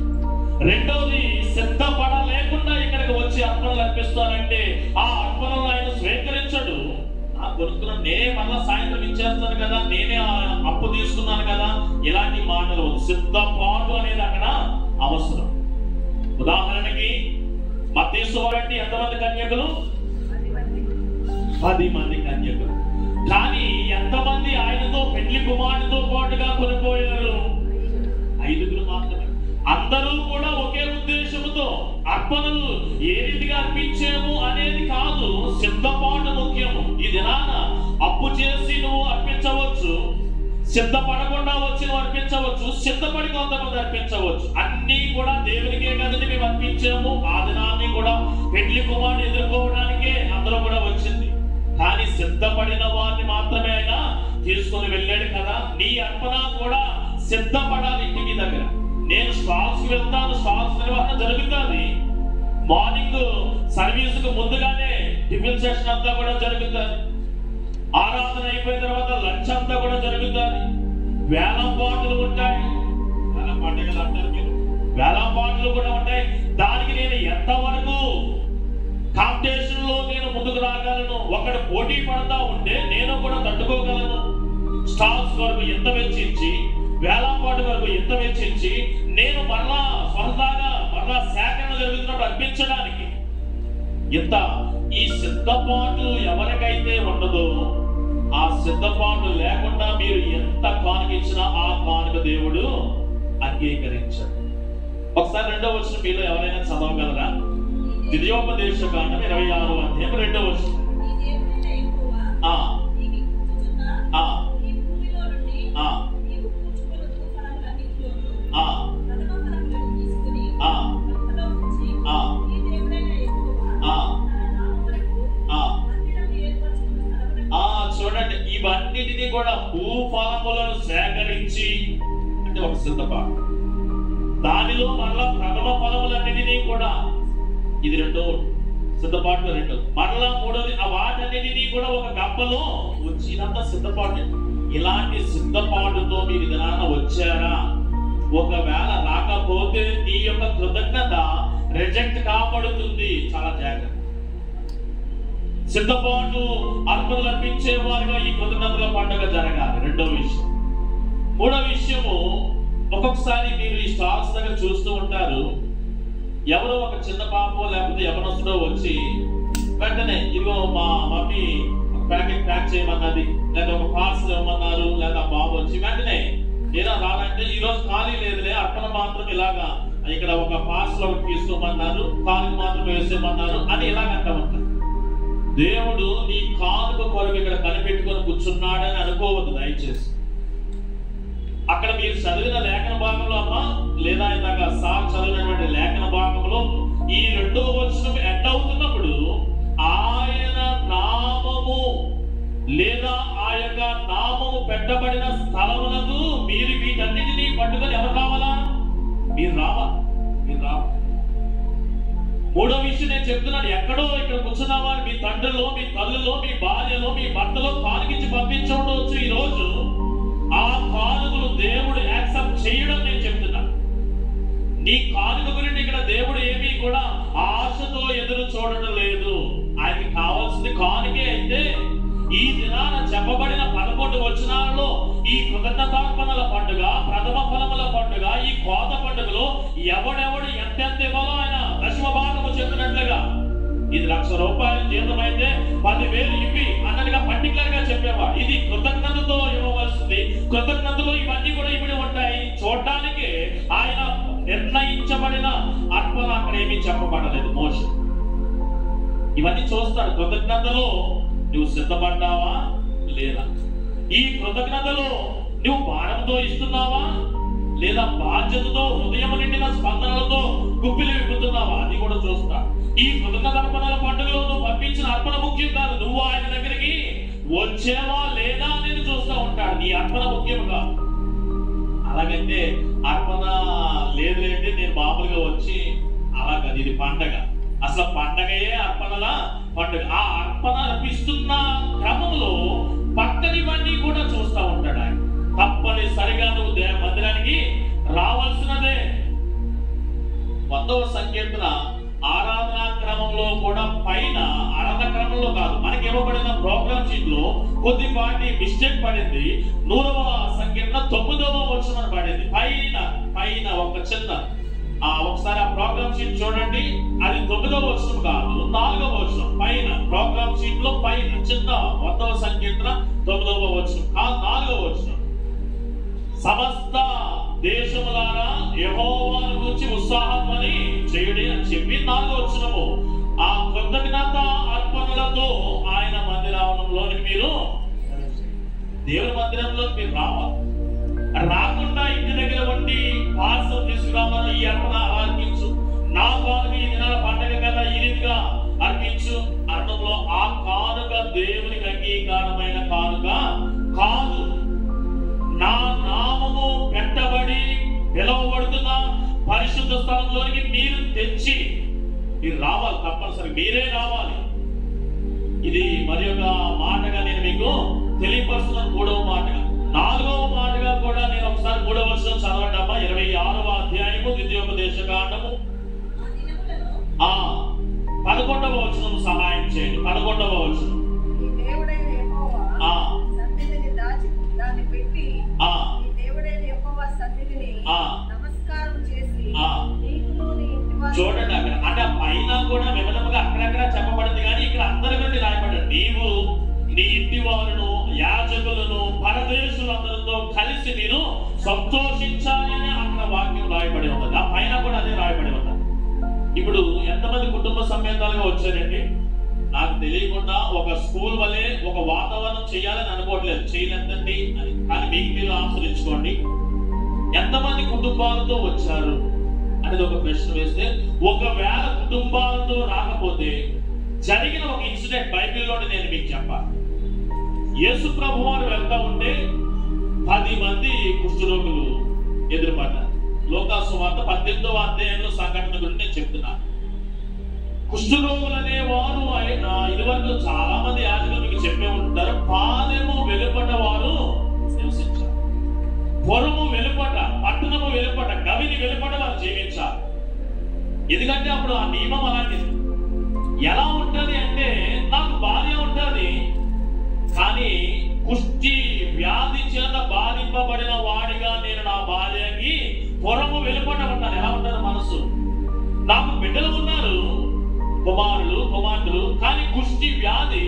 S1: రెండవది, సిద్ధపడలేకుండా ఇక్కడికి వచ్చి అర్పణలు అర్పిస్తానంటే ఆ అర్పణలు ఆయన స్వీకరించడు. కొనుక్కున్నా నేనే మళ్ళా సాయంత్రం ఇచ్చేస్తాను కదా, నేనే అప్పు తీసుకున్నాను కదా, ఇలాంటి మాటలు. సిద్ధపాటు అనేది అక్కడ అవసరం. ఉదాహరణకి మత్తయి సువార్త ఎంతమంది కన్యకులు? 10 మంది కన్యకులు. కానీ ఎంతమంది ఆయనతో పెళ్లి కుమారుడితో పాటుగా కొనిపోయారు? 5 మాత్రమే. అందరూ కూడా ఒకే ఉద్దేశంతో అర్పణలు ఏ రీతిగా అర్పించాము అనేది కాదు, సిద్ధపాటు ముఖ్యము. ఈ దినాన అప్పు చేసి నువ్వు అర్పించవచ్చు, సిద్ధపడకుండా వచ్చి నువ్వు అర్పించవచ్చు, సిద్ధపడి కొంతమంది అర్పించవచ్చు. అన్నీ కూడా దేవునికే కదండి మేము అర్పించాము. ఆ దినాన్ని కూడా పెళ్లి కుమారుని ఎదుర్కోవడానికే అందరూ కూడా వచ్చింది. కానీ సిద్ధపడిన వారిని మాత్రమే ఆయన తీసుకొని వెళ్ళాడు కదా. నీ అర్పణ కూడా సిద్ధపడాలి. ఇంటికి దగ్గర నేను స్టాల్స్ కి వెళ్తాను, స్టాల్స్ నిర్వహణ జరుగుతుంది. మార్నింగ్ సర్వీస్ కు ముందుగానే టిఫిన్ సెషన్ అంతా కూడా జరుగుతుంది. ఆరాధన అయిపోయిన తర్వాత లంచ్ అంతా కూడా జరుగుతుంది. వేలం పాటలు ఉంటాయి, వేలం పాటలు అంటారు మీరు, వేలం పాటలు కూడా ఉంటాయి. దానికి నేను ఎంతవరకు కాంపిటీషన్ లో నేను ముందుకు రాగలను? ఒకడు పోటీ పడతా ఉంటే నేను కూడా తట్టుకోగలను. స్టాల్స్ వరకు ఎంత వెచ్చించి, వేలంపాటు వరకు ఎంత వెచ్చించి నేను మరలా సొంతగా మరలా సేకరణ జరుగుతున్నప్పుడు అర్పించడానికి ఇంత ఈ సిద్ధపాటు ఎవరికైతే ఉండదో, ఆ సిద్ధపాటు లేకుండా మీరు ఎంత కానుకిచ్చినా ఆ కానుక దేవుడు అంగీకరించడు. ఒకసారి 2వ వచనం మీలో ఎవరైనా చదవగలరా? ద్వితీయోపదేశకాండం 26వ అధ్యాయం 2వ వచనం. చూడండి, ఇవన్నిటినీ కూడా భూఫలములను సేకరించి, అంటే ఒక సిద్ధపాటు, దానిలో మరలా ప్రథమ ఫలములన్నిటినీ కూడా, ఇది 2వ సిద్ధపాటు 2. మరలా 3వది వాటన్నిటినీ కూడా ఒక గంపలో వచ్చినంత సిద్ధపాటు. ఇలాంటి సిద్ధపాటుతో మీరు దినాన వచ్చారా? ఒకవేళ రాకపోతే నీ యొక్క కృతజ్ఞత రిజెక్ట్ కాబడుతుంది. చాలా జాగ్రత్త. సిద్ధపాటు అర్పణలు అర్పించే వారిగా ఈ కృతజ్ఞతల పండుగ జరగాలి. 2వ విషయం. 3వ విషయము, ఒక్కొక్కసారి మీరు ఈ స్టాల్స్ దగ్గర చూస్తూ ఉంటారు, ఎవరో ఒక చిన్న పాపో లేకపోతే యవనస్తుడో వచ్చి వెంటనే ఇదిగో మా మమ్మీ ప్యాకెట్ ప్యాక్ చేయమన్నది, లేదా ఒక పార్సల్ ఇవ్వమన్నారు, లేదా బాబు వచ్చి వెంటనే ఏదో రాలంటే ఈ రోజు ఖాళీ లేదులే, అర్పణ మాత్రం ఇలాగా ఇక్కడ ఒక పార్సల్ ఒకటి తీసుకోమన్నారు, కాలుకు మాత్రం వేసేమన్నారు అని ఇలాగంటా ఉంటారు. దేవుడు నీ కానుక కొరకు ఇక్కడ కనిపెట్టుకొని కూర్చున్నాడని అనుకోవద్దు దయచేసి. అక్కడ మీరు చదివిన లేఖన భాగంలో అమ్మా, లేదా ఇందాక సార్ చదివినటువంటి లేఖన భాగంలో ఈ 2వ వచనం ఎండ్ అవుతున్నప్పుడు ఆయన నామము లేదా ఆ యొక్క నామము పెట్టబడిన స్థలములకు మీరు వీటన్నిటినీ పట్టుకొని ఎవరు రావాలా? మీరు రావాలి. 3వ విషయం నేను చెప్తున్నాను, ఎక్కడో ఇక్కడ కూర్చున్న వారు మీ తండ్రిలో, మీ తల్లిలో, మీ భార్యలో, మీ భర్తలో కానుకించి పంపించవచ్చు. ఈ రోజు ఆ కానుకలు దేవుడు యాక్సెప్ట్ చేయడం నేను చెప్తున్నాను. నీ కానుక గురించి ఇక్కడ దేవుడు ఏమీ కూడా ఆశతో ఎదురు చూడడం లేదు. ఆయనకి కావాల్సింది కానుకే. అయితే ఈ దినాన చెప్పబడిన 11 వచనాలలో ఈ కృతజ్ఞతార్పణల పండుగ, ప్రథమ ఫలముల పండుగ, ఈ కోత పండుగలో ఎవడెవడు ఎంతెంత ఇవ్వాలో ఆయన దశమ భాగము చెప్పినట్లుగా, ఇది 1,00,000 రూపాయలు జీతం అయితే 10,000 ఇవ్వి అన్నట్టుగా పర్టికులర్ గా చెప్పేవాడు. ఇది కృతజ్ఞతతో ఇవ్వవలసింది. కృతజ్ఞతలో ఇవన్నీ కూడా ఇవిడి ఉంటాయి. చూడటానికి ఆయన నిర్ణయించబడిన అర్పణ అక్కడ ఏమీ చెప్పబడలేదు. మోషే ఇవన్నీ చూస్తాడు. కృతజ్ఞతలో నువ్వు సిద్ధపడ్డావా లేదా? ఈ కృతజ్ఞతలో నువ్వు భారంతో ఇస్తున్నావా లేదా బాధ్యతతో హృదయం నిండిన స్పందనలతో గుప్పిలు విప్పుతున్నావా? అది కూడా చూస్తా. ఈ కృతజ్ఞత అర్పణల పండుగలో నువ్వు పంపించిన అర్పణ ముఖ్యం కాదు, నువ్వు ఆయన దగ్గరికి వచ్చేవా లేదా అనేది చూస్తూ ఉంటాడు. నీ అర్పణ ముఖ్యం కాదు. అలాగంటే అర్పణ లేదులేండి నేను మామూలుగా వచ్చి అలాగ, ఇది పండగ. అసలు పండగయే అర్పణల పండుగ. ఆ అర్పణ అర్పిస్తున్న క్రమంలో పక్కనివన్నీ కూడా చూస్తూ ఉంటాడు ఆయన. తప్పనిసరిగా నువ్వు మందిరానికి రావాల్సినదే. 100వ సంకీర్తన ఆరాధనా క్రమంలో కూడా పైన ఆరాధన క్రమంలో కాదు, మనకి ఇవ్వబడిన ప్రోగ్రామ్ షీట్ లో కొద్దిపాటి మిస్టేక్ పడింది. 100వ సంకీర్తన 9వ వచనం పడింది. పైన ఒక చిన్న ఒకసారి ఆ ప్రోగ్రామ్ షీట్ చూడండి. అది 9వ వచనం కాదు, 4వ వచనం. పైన ప్రోగ్రామ్ షీట్ లో పైన చిన్న 100వ సంకీర్తన 9వ వచనం కాదు, 4వ వచనం. సమస్త దేశములారా యెహోవాను గురించి ఉత్సాహధ్వని చేయుడి అని చెప్పి 4వ వచనము, ఆ కృతజ్ఞత అర్పణలతో ఆయన మందిరంలోనికి మీరు, దేవుని మందిరంలో మీరు రావాలి. రాకుండా ఇంటి దగ్గర ఉండి పార్సల్ తీసుకురామని ఈ అర్పణ అర్పించు, నా కానుక ఈ దినాల పండగ కదా ఈ రీతిగా అర్పించు అనడంలో ఆ కానుక దేవునికి అంగీకారమైన కానుక కాదు. నా నామము పెట్టబడి పిలువబడుతున్న పరిశుద్ధ స్థలంలోనికి మీరు తెచ్చి మీరు రావాలి, తప్పనిసరి మీరే రావాలి. ఇది మరి ఒక మాటగా నేను మీకు తెలియపరుస్తున్నాను. 3వ మాటగా, 4వ మాటగా కూడా నేను ఒకసారి 3వ వచనం చదవండి అమ్మా. 26వ అధ్యాయము ద్వితీయోపదేశకాండము 11వ వచనం సహాయం చేయండి. 11వ వచనం. చూడండి అక్కడ అంటే పైన కూడా వివరముగా అక్కడక్కడ చెప్పబడింది, కానీ ఇక్కడ అందరి గురించి రాయబడ్డాడు. నీవు నీ ఇంటి వారును యాజకులను పరదేశులందరితో కలిసి మీరు సంతోషించాలి అని అక్కడ వాక్యం రాయబడి ఉన్నది. ఆ పైన కూడా అదే రాయబడి ఉన్నది. ఇప్పుడు ఎంతమంది కుటుంబ సమేతాలుగా వచ్చారండి? నాకు తెలియకుండా ఒక స్కూల్ వలె ఒక వాతావరణం చేయాలని అనుకోవట్లేదు, చేయలేదండి అని. కానీ మీకు మీరు ఆశ్రయించుకోండి, ఎంతమంది కుటుంబాలతో వచ్చారు అనేది ఒక ప్రశ్న వేస్తే, ఒకవేళ కుటుంబాలతో రాకపోతే జరిగిన ఒక ఇన్సిడెంట్ బైబిల్లోనే నేను మీకు చెప్పాలి. యేసు ప్రభు వారు వెళ్తా ఉంటే 10 మంది కుష్ఠరోగులు ఎదురుపడ్డారు. లోకాసు వార్త 18వ అధ్యాయంలో సంఘటన గురించి నేను చెప్తున్నాను. కుష్ఠరోగులు అనేవారు ఇదివరకు చాలా మంది యాజకులు మీకు చెప్పే ఉంటారు. పాలెము వెలుపట వారు నివసించారు, పొరము వెలుపట, పట్టణము వెలుపట, గవిని వెలుపట వారు జీవించారు. ఎందుకంటే అప్పుడు ఆ నియమం అలాంటిది. ఎలా ఉంటది అంటే, నాకు భార్య ఉంటది, కానీ కుష్టి వ్యాధి చేత బాధింపబడిన వాడిగా నేను నా భార్యకి పొరము వెలుపట ఉంటాను. ఎలా ఉంటారు మనసు? నాకు బిడ్డలు ఉన్నారు, కుమారులు కుమార్తెలు, కానీ కుష్టి వ్యాధి,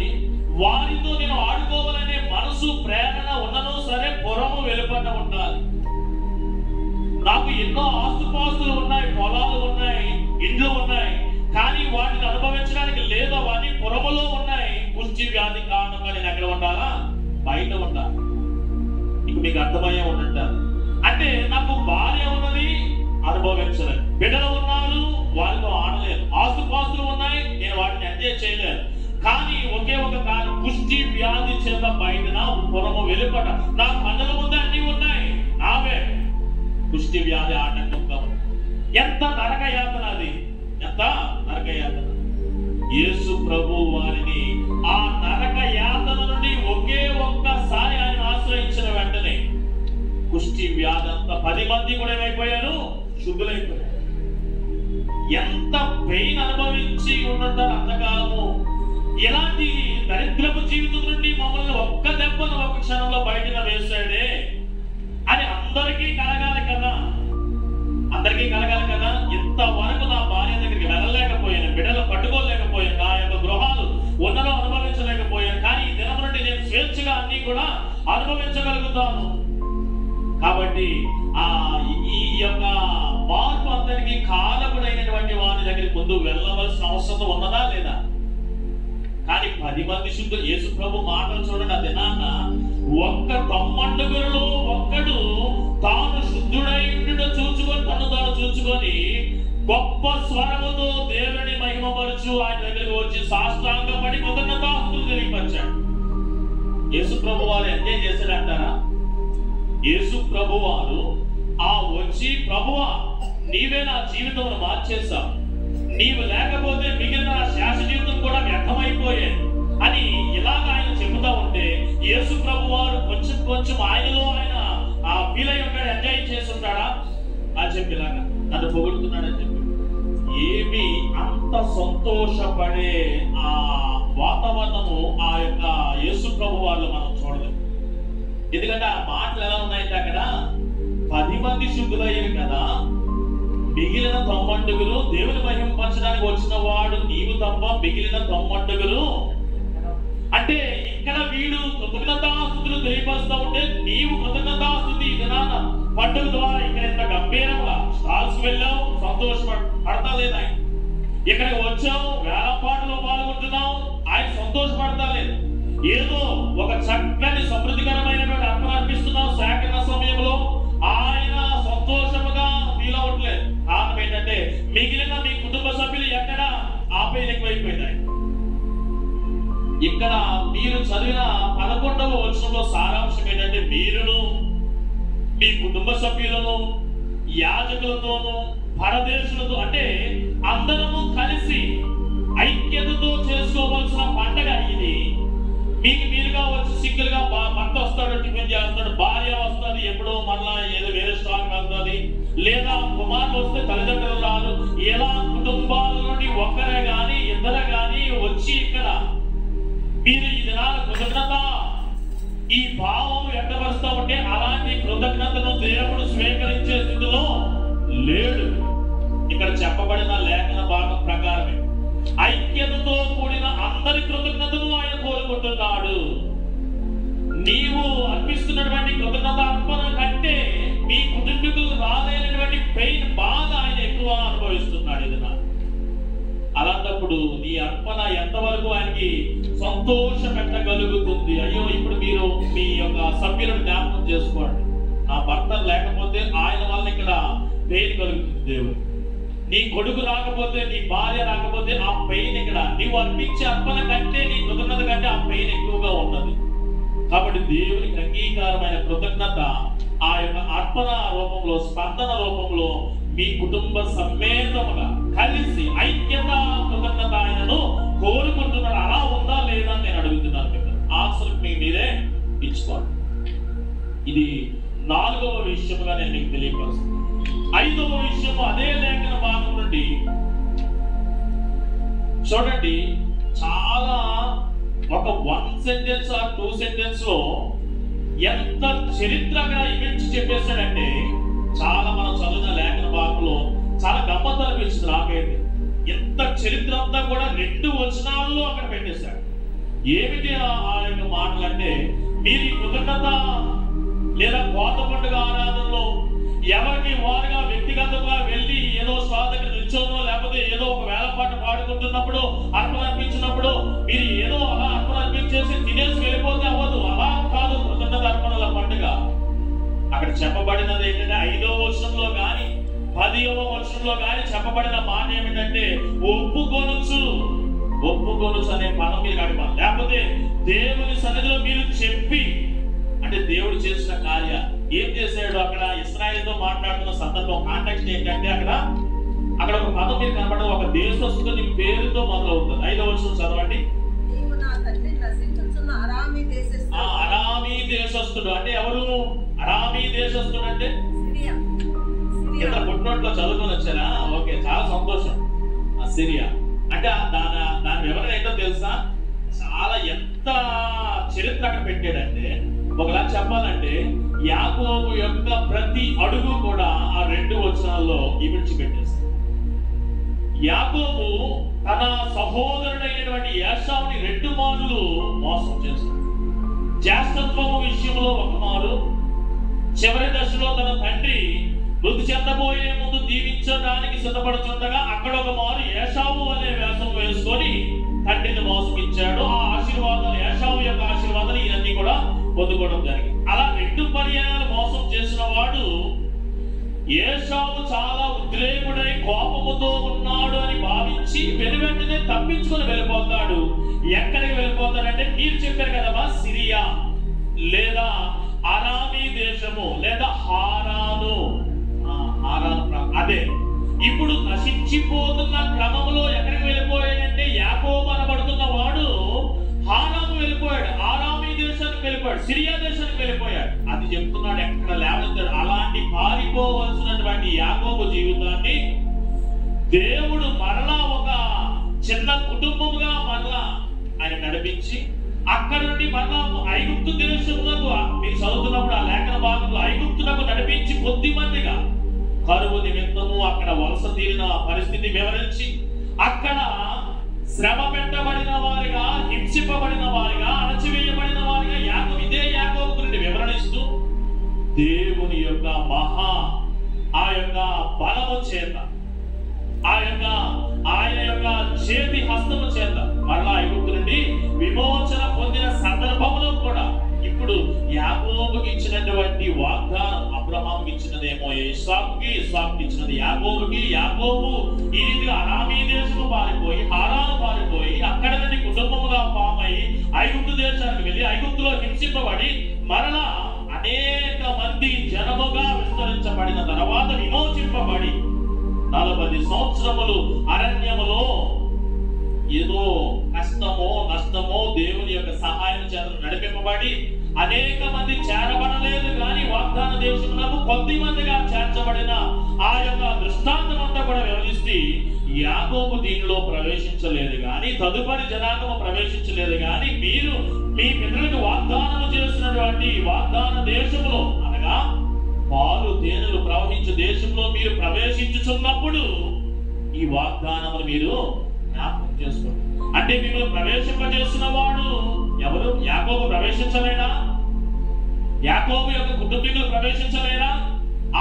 S1: వారితో నేను ఆడుకోవాలనే మనసు ప్రేరణ ఉన్నను సరే పొరము వెలుపట ఉండాలి. నాకు ఎన్నో ఆస్తుపాస్తులు ఉన్నాయి, పొలాలు ఉన్నాయి, ఇండ్లు ఉన్నాయి, కానీ వాటిని అనుభవించడానికి లేదు, అవన్నీ పొరములో ఉన్నాయి. కుష్టి వ్యాధి కారణంగా నేను ఎక్కడ ఉండాలా? బయట ఉండాలి. ఇక మీకు అర్థమయ్యే ఉంటుంటారు. అంటే నాకు భార్య ఉన్నది, అనుభవించలేదు, బిడ్డలు ఉన్నారు, వారితో ఆడలేదు, ఆస్తుపాస్తులు ఉన్నాయి, నేను వాటిని ఎంజాయ్ చేయలేదు. కానీ ఒకే ఒక కారణం, కుష్టి వ్యాధి చేత బయటన పొరము వెలుపట నా కన్నుల ముందు అన్ని ఉన్నాయి, నావే కుష్టి వ్యాధి ఆటంకంగా ఉంది. ఎంత నరక యాతన అది, ఎంత నరక యాతన. యేసు ప్రభు వారిని ఆ నరక యాతన నుండి ఒకే ఒక్కసారి ఆయన ఆశ్రయించిన వెంటనే కుష్టి వ్యాధి అంతా 10 మంది కూడా ఏమైపోయారు? శుద్ధులైపోయారు. ఎంత పెయిన్ అనుభవించి ఉన్నంటారు అంతకాలము. ఇలాంటి దరిద్రపు జీవితం నుండి మమ్మల్ని ఒక్క దెబ్బను ఒక క్షణంలో బయటకు వేశాడే అని అందరికీ కలగాలి కదా, అందరికీ కలగాలి కదా. ఇంతవరకు నా భార్య దగ్గరికి వెళ్ళలేకపోయాను, బిడ్డలు పట్టుకోలేకపోయాను, నా యొక్క గృహాలు ఉన్నలో అనుభవించలేకపోయాను, కానీ ఈ దినం నుండి నేను స్వేచ్ఛగా అన్ని కూడా అనుభవించగలుగుతాను. కాబట్టి ఈ యొక్క మార్పు అందరికీ కాలకుడైనటువంటి వారి దగ్గరికి ముందు వెళ్ళవలసిన అవసరం ఉన్నదా లేదా? కానీ 10 మంది శుద్ధులు, యేసు ప్రభు మాటలు చూడండి. ఆ దినాన్న ఒక్క తొమ్మండుగురులో ఒక్కడు తాను శుద్ధుడై చూచుకొని తను తాను చూచుకొని గొప్ప స్వరముతో దేవుని మహిమపరచు ఆయన దగ్గరికి వచ్చి సాష్టాంగపడి కృతజ్ఞతాస్తుతులు తెలియపరిచాడు. యేసు ప్రభు వారు ఎంజాయ్ చేశాడంటారా? యేసు ప్రభు వారు వచ్చి, ప్రభువా నీవే నా జీవితం మార్చేశావు, నీవు లేకపోతే మిగిలిన శాశ్వత జీవితం కూడా వ్యర్థమైపోయేది అని ఇలాగ ఆయన చెబుతా ఉంటే, యేసు ప్రభు వారు కొంచెం కొంచెం ఆయనలో ఆయన ఫీల్ అయి ఉంటాడు, ఎంజాయ్ చేసి ఉంటాడా అని చెప్పి ఇలాగా నన్ను పొగుడుతున్నాడని చెప్పి ఏమి అంత సంతోషపడే ఆ వాతావరణము ఆ యొక్క యేసు ప్రభు వాళ్ళు మనం చూడలేదు. ఎందుకంటే ఆ మాటలు ఎలా ఉన్నాయంటే, అక్కడ 10 మంది శుద్ధులయ్యారు కదా, మిగిలిన 90 దేవుని మహిమపరచడానికి వచ్చిన వాడు నీవు తప్ప మిగిలిన 90 అంటే ఇక్కడ వీడు కృతజ్ఞతాస్తుతులు తెలియపరుస్తూ ఉంటే, నీవు కృతజ్ఞతాస్తుతి దినాన పండుగ ద్వారా ఇక్కడ ఇంత గంభీరంగా స్టాల్స్ వెళ్ళాం, సంతోషపడతా లేదు ఆయన. ఇక్కడికి వచ్చాం, వేలపాటలో పాల్గొంటున్నాం, ఆయన సంతోషపడతా లేదు. ఏదో ఒక చక్కని సమృద్ధికరమైనటువంటి అర్పణ అర్పిస్తున్నాం సేకరణ సమయంలో, ఆయన సంతోషముగా ఫీల్ అవ్వట్లేదు. కారణం ఏంటంటే మిగిలిన మీ కుటుంబ సభ్యులు ఎక్కడ ఆపేలు ఎక్కువైపోయినాయి. ఇక్కడ మీరు చదివిన 11వ వచనంలో సారాంశం ఏంటంటే మీరును మీ కుటుంబ సభ్యులను యాజకులతోనూ పరదేశులతో, అంటే అందరము కలిసి ఐక్యతతో చేసుకోవాల్సిన పండగ ఇది. మీకు మీరుగా వచ్చి సింగిల్ గా భర్త వస్తాడు, టిఫిన్ చేస్తాడు, భార్య వస్తుంది, ఎప్పుడో మళ్ళా ఏదో వేరే స్టాక్ వెళ్తుంది, లేదా కుమారులు వస్తే తల్లిదండ్రులు రాదు. ఇలా కుటుంబాల నుండి ఒక్కరే గాని ఇద్దరే గాని వచ్చి ఇక్కడ మీరు ఈ దినాల కృతజ్ఞత ఈ భావం వ్యక్తపరుస్తా ఉంటే అలాంటి కృతజ్ఞతను దేవుడు స్వీకరించే స్థితిలో లేడు. ఇక్కడ చెప్పబడిన లేఖన భాగం ప్రకారమే ఐక్యతతో కూడిన అందరి కృతజ్ఞతను ఆయన కోరుకుంటున్నాడు. నీవు అర్పిస్తున్నటువంటి కృతజ్ఞత అర్పణ కంటే మీ కుటుంబీకులు రాలేనటువంటి పెయిన్ బాధ ఆయన ఎక్కువ అనుభవిస్తున్నాడు. ఇది అలాంటప్పుడు నీ అర్పణ ఎంతవరకు ఆయనకి సంతోషం పెట్టగలుగుతుంది? అయ్యో, ఇప్పుడు మీరు మీ యొక్క సభ్యులను జ్ఞాపకం చేసుకోండి. నా భర్త లేకపోతే ఆయన వల్ల ఇక్కడ పెయిన్ కలుగుతుంది దేవుడు. నీ కొడుకు రాకపోతే, నీ భార్య రాకపోతే ఆ పెయిన్ ఇక్కడ నీవు అర్పించే అర్పణ కంటే, నీ కృతజ్ఞత కంటే ఆ పెయిన్ ఎక్కువగా ఉన్నది. కాబట్టి దేవునికి అంగీకారమైన కృతజ్ఞత ఆ యొక్క అర్పణ రూపంలో, స్పందన రూపంలో మీ కుటుంబ సమేతముగా కలిసి ఐక్యత కృతజ్ఞత ఆయనను కోరుకుంటున్నాడు. అలా ఉందా లేదా అని నేను అడుగుతున్నాను. ఆన్సర్ మీరే ఇచ్చుకోండి. ఇది 4వ విషయముగా నేను మీకు తెలియపరుస్తాను. 5వ విషయము అదే లేఖన భాగం నుండి చూడండి. చాలా ఒక 1 సెంటెన్స్ ఆర్ 2 సెంటెన్స్ లో ఎంత చరిత్రగా ఈవెంట్స్ చెప్పేశాడంటే, చాలా మనం చదివిన లేఖన భాగంలో చాలా గమ్మత్తు అనిపించింది నాకైతే. ఎంత చరిత్ర అంతా కూడా 2 వచనాల్లో అక్కడ పెట్టేశాడు. ఏమిటి ఆ యొక్క మాటలు అంటే, మీరు ఈ కృతజ్ఞత లేదా కోత పండుగ ఆరాధనలో ఎవరికి వారుగా వ్యక్తిగతంగా వెళ్ళి ఏదో స్వామి దగ్గర నిల్చోనో లేకపోతే ఏదో ఒక వేలపాట పాడుకుంటున్నప్పుడు అర్పణ అర్పించినప్పుడు మీరు ఏదో అలా అర్పణ అర్పించేసి తినేసి వెళ్ళిపోతే అవ్వదు. అలా కాదు కృతజ్ఞత అర్పణల పండుగ. అక్కడ చెప్పబడినది ఏంటంటే 5వ వచనంలో కానీ 10వ వచనంలో కానీ చెప్పబడిన మాట ఏమిటంటే ఒప్పుకొనుచు అనే పదం మీరు అడిగారు. లేకపోతే దేవుని సన్నిధిలో మీరు చెప్పి, అంటే దేవుడు చేసిన కార్య ఏం చేశాడు అక్కడ ఇశ్రాయేలుతో మాట్లాడుతున్న సందర్భం కాంటెక్స్ట్ ఏంటంటే అక్కడ ఒక పదం మీరు కనబడదు. ఒక దేశస్తుని పేరుతో మొదలవుతుంది. 5వ వచనం చదవండి. అరామీ దేశస్తుడు అంటే ఎవరు? అరామీ దేశస్తుడు అంటే ఇక్కడ పుట్టినోట్లో చదువుకొని వచ్చారా? ఓకే, చాలా సంతోషం. సిరియా అంటే దాని వివరణ ఏంటో తెలుసా? చాలా ఎంత చరిత్ర అక్కడ పెట్టాడంటే, ఒకలా చెప్పాలంటే యాకోబు యొక్క ప్రతి అడుగు కూడా ఆ 2 వచనాల్లో విడిచిపెట్టేస్తాడు. యాకోబు తన సహోదరుడైనటువంటి ఏశావుని 2 మారులు మోసం చేస్తాడు. జ్యేష్ఠత్వము విషయంలో 1 మారు, చివరి దశలో తన తండ్రి మృతి చెందబోయే ముందు దీవించడానికి సిద్ధపడుతుండగా అక్కడ 1 మారు ఏశావు అనే వేషం వేసుకొని తండ్రిని మోసగించాడు. ఆ ఆశీర్వాదాలు, ఏశావు యొక్క ఆశీర్వాదాలు ఇవన్నీ కూడా పొందుకోవడం జరిగింది. అలా 2 పర్యాయాలు మోసం చేసిన వాడు ఏశావు చాలా ఉద్రేకుడై కోపముతో ఉన్నాడు అని భావించి వెనువెంటనే తప్పించుకొని వెళ్ళిపోతాడు. ఎక్కడికి వెళ్ళిపోతాడంటే మీరు చెప్పారు కదమ్మా, సిరియా లేదా అరామీ దేశము లేదా హారాను. అదే ఇప్పుడు నశించిపోతున్న క్రమంలో ఎక్కడికి వెళ్ళిపోయాడంటే యాకోబు అనబడుతున్న వాడు హారాము వెళ్ళిపోయాడు, ఆరామీ దేశానికి వెళ్ళిపోయాడు, సిరియా దేశానికి వెళ్ళిపోయాడు. అది చెప్తున్నాడు, ఎక్కడ లేవనెత్తాడు. అలాంటి పారిపోవలసినటువంటి యాకోబు జీవితాన్ని దేవుడు మరలా ఒక చిన్న కుటుంబముగా మరలా ఆయన నడిపించి అక్కడ నుండి మరలా ఐగుప్తు దేశమునకు, మీరు చదువుతున్నప్పుడు ఆ లేఖన భాగంలో ఐగుప్తునకు నడిపించి కొద్ది మందిగా కరువు నిమిత్తము అక్కడ వలస తీరిన పరిస్థితి వివరించి అక్కడ శ్రమ పెట్టబడిన వారిగా, హింసింపబడిన వారిగా, అణచివేయబడిన వారిగా ఇదే యాకోబు గురించి వివరణిస్తూ దేవుని యొక్క మహా ఆ యొక్క బలము చేత, ఆయన యొక్క చేతి హస్తము చేత మరలా ఐగుప్తు నుండి విమోచన పొందిన సందర్భంలో కూడా ఇప్పుడు యాకోబుకి ఇచ్చినటువంటి వాగ్దానం అబ్రహాముకి ఇచ్చినదేమో ఇస్సాకుకి, ఇస్సాకుకి ఇచ్చినది యాకోబుకి, యాకోబు ఈ రీతిగా అరామీ దేశము పారిపోయి, హారాను పారిపోయి, అక్కడ నుండి కుటుంబముగా పామై ఐగుప్తు దేశానికి వెళ్ళి ఐగుప్తులో హింసింపబడి మరలా అనేక మంది జనముగా విస్తరించబడిన తర్వాత విమోచింపబడి 40 సంవత్సరములు అరణ్యములో ఏదో కష్టమో నష్టమో దేవుని యొక్క సహాయం చేత నడిపింపబడి అనేక మంది చేరబడలేదు కానీ వాగ్దాన దేశమునకు కొద్ది మందిగా చేర్చబడిన ఆ యొక్క దృష్టాంతం అంతా కూడా వివరిస్తే యాకోబు దీనిలో ప్రవేశించలేదు కానీ, తదుపరి జనాంగము ప్రవేశించలేదు కానీ, మీరు మీ పితరులకు వాగ్దానము చేసినటువంటి వాగ్దాన దేశములో అనగా పాలు తేనెలు ప్రవహించే దేశంలో మీరు ప్రవేశించుచున్నప్పుడు ఈ వాగ్దానమును మీరు జ్ఞాపకం చేసుకోండి. అంటే మిమ్మల్ని ప్రవేశింపజేసిన వాడు ఎవరు? యాకోబు ప్రవేశించలేడా? యాకోబు యొక్క కుటుంబీకులు ప్రవేశించలేదా?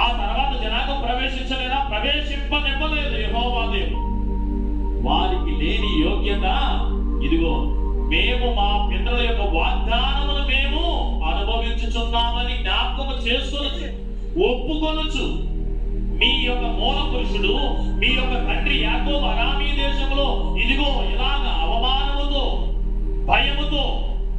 S1: ఆ తర్వాత జనాంగం ప్రవేశించలేదా? ప్రవేశింపనివ్వలేదు యెహోవా దేవుడు. వారికి లేని యోగ్యత ఇదిగో మేము మా పితరుల యొక్క వాగ్దానమును మేము అనుభవించుచున్నామని జ్ఞాపకం చేసుకొనొచ్చు, ఒప్పుకొనొచ్చు. మీ యొక్క మూల పురుషుడు, మీ యొక్క తండ్రి యాకోబు అరామీ దేశంలో ఇదిగో ఇలాగ అవమానముతో, భయముతో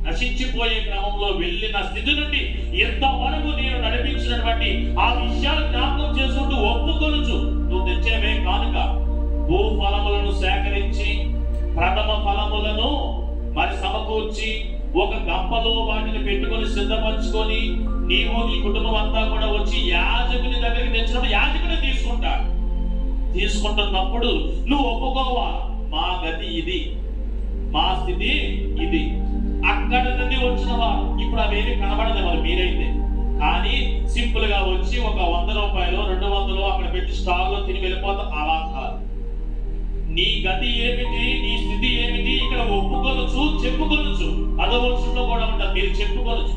S1: నశించిపోయే క్రమంలో వెళ్ళిన స్థితి నుండి ఇంతవరకు నేను నడిపించినటువంటి ఆ విషయాలు జ్ఞాపకం చేసుకుంటూ ఒప్పుకొనొచ్చు. నువ్వు తెచ్చేవే కానుక భూ ఫలములను సేకరించి ప్రథమ ఫలములను మరి సమకూర్చి ఒక గంపలో వాటిని పెట్టుకొని సిద్ధపరచుకొని నీవు నీ కుటుంబం అంతా కూడా వచ్చి యాజకుని దగ్గరికి తెచ్చినప్పుడు యాజకుని తీసుకుంటున్నప్పుడు నువ్వు ఒప్పుకోవా, మా గతి ఇది, మా స్థితి ఇది. అక్కడ నుండి వచ్చిన వారు ఇప్పుడు అవేమి కనబడదు మరి మీరైతే, కానీ సింపుల్ గా వచ్చి ఒక 100 రూపాయలు 200 అక్కడ పెట్టి స్టాల్ లో తిని వెళ్ళిపోతాం. అలా కాదు. నీ గతి ఏమిటి, నీ స్థితి ఏమిటి ఇక్కడ ఒప్పుకొనొచ్చు, చెప్పుకొనొచ్చు. అదవలసంలో కూడా ఉంటారు, మీరు చెప్పుకొనొచ్చు.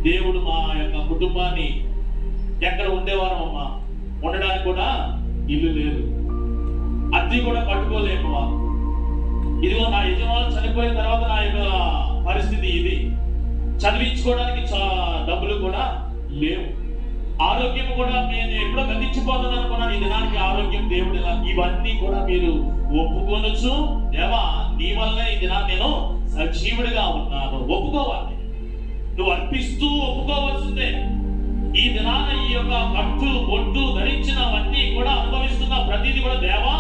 S1: దేవుడు మా యొక్క కుటుంబాన్ని ఎక్కడ ఉండేవారు అమ్మా, ఉండడానికి కూడా ఇల్లు లేదు, అద్దె కూడా కట్టుకోలేము. ఇదిగో నా యజమానులు చనిపోయిన తర్వాత నా యొక్క పరిస్థితి ఇది, చదివించుకోవడానికి డబ్బులు కూడా లేవు, ఆరోగ్యం కూడా నేను ఎప్పుడో గతించిపోతాను అనుకున్నాను. ఈ దినానికి ఆరోగ్యం దేవుడు ఇవన్నీ కూడా మీరు ఒప్పుకొనొచ్చు. దేవా నీ వల్ల ఈ దినాన్ని నేను సజీవుడిగా ఉన్నాను, ఒప్పుకోవాలి. నువ్వు అర్పిస్తూ ఒప్పుకోవాల్సిందే. ఈ దినాన ఈ యొక్క కట్టు బొట్టు ధరించినవన్నీ కూడా అనుభవిస్తున్న ప్రతిదీ కూడా దేవా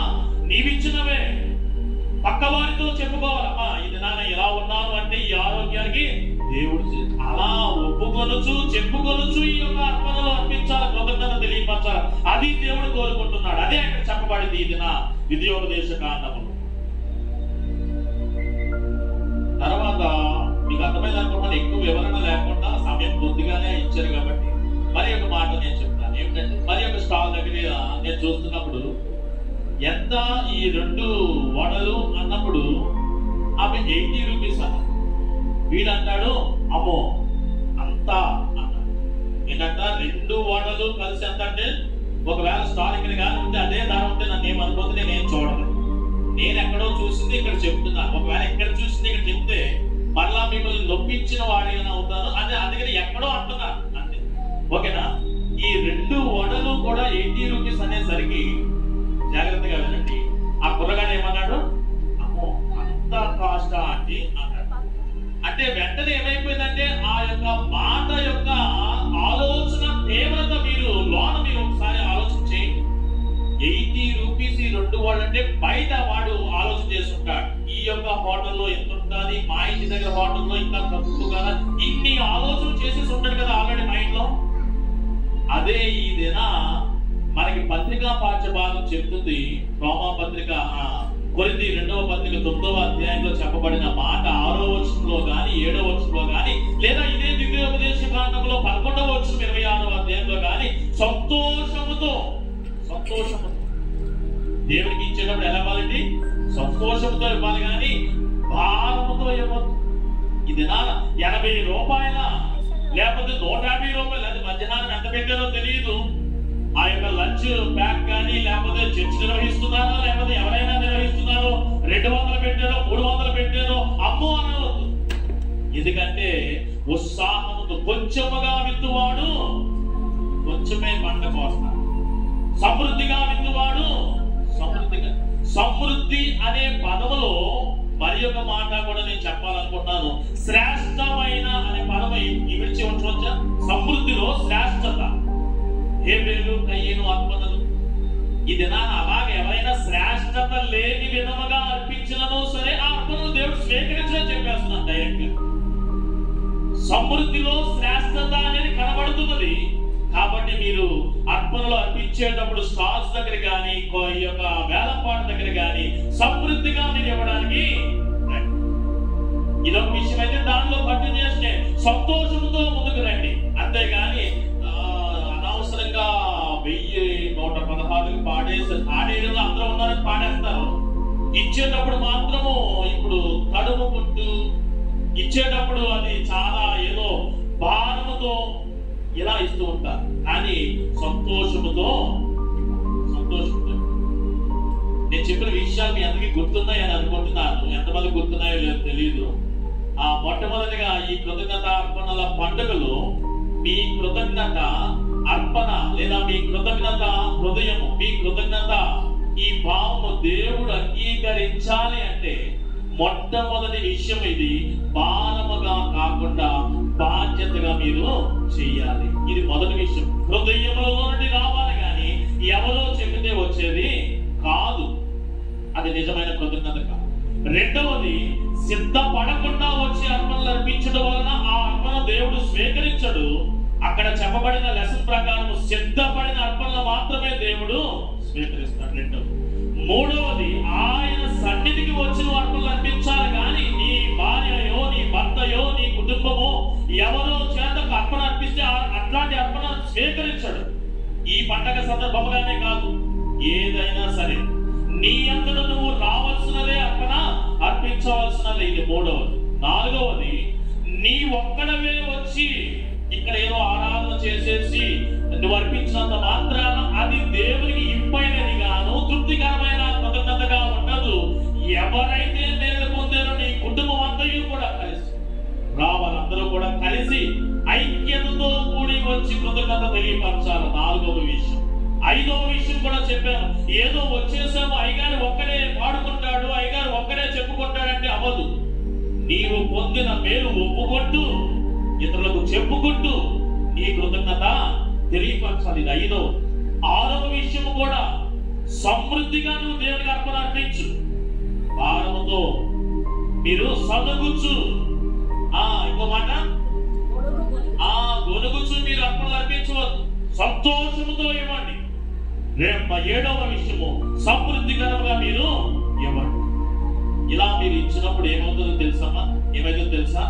S1: నీవిచ్చినవే. పక్కవారితో చెప్పుకోవాలమ్మా ఈ దినాన ఎలా ఉన్నాను అంటే ఈ ఆరోగ్యానికి దేవుడు అలా ఒప్పుకొనొచ్చు, చెప్పుకొనొచ్చు. ఈ యొక్క అర్పణలో అర్పించాలి, కృతజ్ఞత తెలియపరచాలి. అది దేవుడు కోరుకుంటున్నాడు. అదే అక్కడ చెప్పబడింది ఈ దిన విద్యోపదేశ కాండములో. తర్వాత మీకు అర్థమైంది అనుకుంటాను, ఎక్కువ వివరణ లేకుండా సమయం కొద్దిగానే ఇచ్చారు కాబట్టి మరి ఒక మాట నేను చెప్తాను. ఏమిటంటే మరి ఒక స్టాల్ దగ్గర నేను చూస్తున్నప్పుడు ఎంత ఈ 2 వడలు అన్నప్పుడు ఆమె 80 రూపీస్ అన్న. వీడంటాడు అమ్మో అంతా అన్నాడు. ఏంటంట 2 వడలు కలిసి ఎంత అంటే ఒకవేళ స్టాల్ ఇక్కడ కానీ ఉంటే అదే ధర ఉంటే నన్ను ఏమనుకోతుంది, నేను చూడలేదు. నేను ఎక్కడో చూసింది ఇక్కడ చెప్తున్నాను. ఒకవేళ ఎక్కడ చూసింది ఇక్కడ చెప్తే మరలా మిమ్మల్ని నొప్పించిన వాడిగా అవుతాను అని అందుకని ఎక్కడో అంటున్నాను అంతే. ఓకేనా? ఈ 2 వడలు కూడా 80 రూపీస్ అనేసరికి జాగ్రత్తగా వినండి. ఆ కుర్రగాడు ఏమన్నాడు, అమ్మో అంత కాస్ట్ అంటే అన్నాడు. అంటే వెంటనే ఏమైపోయిందంటే ఆ యొక్క మాట యొక్క ఆలోచన తీవ్రత మీరు ఒకసారి ఆలోచన చేయండి. 80 రూపీస్ ఈ 2 వాళ్ళు అంటే బయట వాడు ఆలోచన చేస్తుంటాడు, ఈ యొక్క హోటల్లో ఎంత ఉంటుంది, మా ఇంటి దగ్గర హోటల్లో ఇంకా తక్కువ కదా, ఇన్ని ఆలోచన చేసేసి ఉంటాడు కదా ఆల్రెడీ మైండ్ లో. అదే ఈ దిన మనకి పత్రికా పాఠ్య భాగం చెప్తుంది. రోమా పత్రిక కొరింథీ 2వ పత్రిక 9వ అధ్యాయంలో చెప్పబడిన మాట 6వ వచనంలో గాని 7వ వచనంలో గాని లేదా ఇదే ద్వితీయోపదేశ కాండంలో 11వ వచనం 26వ అధ్యాయంలో గాని సంతోషముతో దేవుడికి ఇచ్చేటప్పుడు ఎలా ఇవ్వాలండి? సంతోషంతో ఇవ్వాలి కానీ భారముతో ఇవ్వద్దు. ఇది 80 రూపాయల లేకపోతే 150 రూపాయలు, అది మధ్యాహ్నం ఎంత పెట్టారో తెలియదు. ఆ యొక్క లంచ్ ప్యాక్ కానీ లేకపోతే చర్చ్ నిర్వహిస్తున్నారో లేకపోతే ఎవరైనా నిర్వహిస్తున్నారో 200 పెట్టారో 300 పెట్టారో అమ్మో అనవద్దు. ఎందుకంటే ఉత్సాహంతో కొంచెముగా విత్తువాడు కొంచెమే పంట కోస్తాడు, సమృద్ధిగా విత్తువాడు సమృద్ధిగా. సమృద్ధి అనే పదములో మరి ఒక మాట కూడా నేను చెప్పాలనుకుంటున్నాను. శ్రేష్టమైన అనే పదం విడిచి ఉంచవచ్చా? సమృద్ధిలో శ్రేష్టత. హేబేలు కయ్యను అర్పణలు ఈ దినాన అలాగే ఎవరైనా శ్రేష్టత లేని విధముగా అర్పించినను సరే ఆ అర్పణలు దేవుడు స్వీకరించని చెప్పేస్తున్నాను డైరెక్ట్ గా. సమృద్ధిలో శ్రేష్టత అనేది కనబడుతున్నది. కాబట్టి మీరు అర్పణలు అర్పించేటప్పుడు స్టాల్స్ దగ్గర కానీ ఈ యొక్క వేలంపాట దగ్గర కానీ సమృద్ధిగా మీరు ఇవ్వడానికి ఇదొక విషయం అయితే దానిలో పట్టు చేస్తే సంతోషంతో ముందుకు రండి. అంతేగాని అనవసరంగా 1116 పాడేయడంలో అందరూ ఉన్నారని పాడేస్తారు. ఇచ్చేటప్పుడు మాత్రము ఇప్పుడు తడుము పుట్టు ఇచ్చేటప్పుడు అది చాలా ఏదో భారముతో ఇలా ఇస్తూ ఉంటారు. కానీ సంతోషముతో నేను చెప్పిన విషయాలు మీ అందరికీ గుర్తున్నాయని అనుకుంటున్నాను. ఎంతమంది గుర్తున్నాయో లేదో తెలియదు. మొట్టమొదటిగా ఈ కృతజ్ఞత అర్పణల పండుగలో మీ కృతజ్ఞత అర్పణ లేదా మీ కృతజ్ఞత హృదయము, మీ కృతజ్ఞత ఈ భావము దేవుడు అంగీకరించాలి అంటే మొట్టమొదటి విషయం ఇది భారముగా కాకుండా బాధ్యతగా మీరు చెయ్యాలి. ఇది మొదటి విషయం. హృదయంలో నుండి రావాలి కానీ ఎవరో చెబితే వచ్చేది కాదు. అది నిజమైన కృతజ్ఞత కాదు. రెండవది, సిద్ధపడకుండా వచ్చి అర్పణలు అర్పించడం వలన ఆ అర్పణ దేవుడు స్వీకరించడు. అక్కడ చెప్పబడిన లెసన్ ప్రకారం సిద్ధపడిన అర్పణలు మాత్రమే దేవుడు స్వీకరిస్తాడు. రెండవది. మూడవది, ఆయన సన్నిధికి వచ్చిన అర్పణలు అర్పించాలి కానీ నీ భార్యయో నీ భర్తయో నీ కుటుంబమో ఎవరో చేతకు అర్పణ అర్పిస్తే అట్లాంటి అర్పణ స్వీకరించడు. ఈ పండగ సందర్భంగానే కాదు, ఏదైనా సరే నీ అంతట నువ్వు రావాల్సినదే అర్పణ అర్పించవలసినది. ఇది మూడవది. నాలుగవది, నీ ఒక్కడవే వచ్చి ఇక్కడ ఏదో ఆరాధన చేసేసి నువ్వు అర్పించినంత మాత్రాన అది దేవునికి ఇంపైనది గాను తృప్తికరమైన కృతజ్ఞతగా ఉండదు. ఎవరైతే మేలు పొందారో నీ కుటుంబం అంతయు కూడా కలిసి రావాలి. అందరూ కూడా కలిసి ఐక్యతతో కూడి వచ్చి కృతజ్ఞత తెలియపరచాలి. నాలుగవ విషయం. ఐదవ విషయం కూడా చెప్పాను. ఏదో వచ్చేసాము, అయ్యగారు ఒక్కడే పాడుకుంటాడు, అయ్యగారు ఒక్కడే చెప్పుకుంటాడంటే అవ్వదు. నీవు పొందిన మేలు ఒప్పుకుంటూ ఇతరులకు చెప్పుకుంటూ నీ కృతజ్ఞత తెలియపరచాలి. ఇది ఐదవ. ఆరవ విషయం కూడా సమృద్ధిగా నువ్వు దేవునికి అర్పణ అర్పించు. భారముతో మీరు సదగుచ్చు. ఇంకో మాట, గొనుగుచ్చు మీరు అర్పణలు అర్పించవద్దు. సంతోషముతో ఇవ్వండి. ఏడవ విషయము, సమృద్ధికరంగా మీరు ఇవ్వండి. ఇలా మీరు ఇచ్చినప్పుడు ఏమవుతుందో తెలుసా?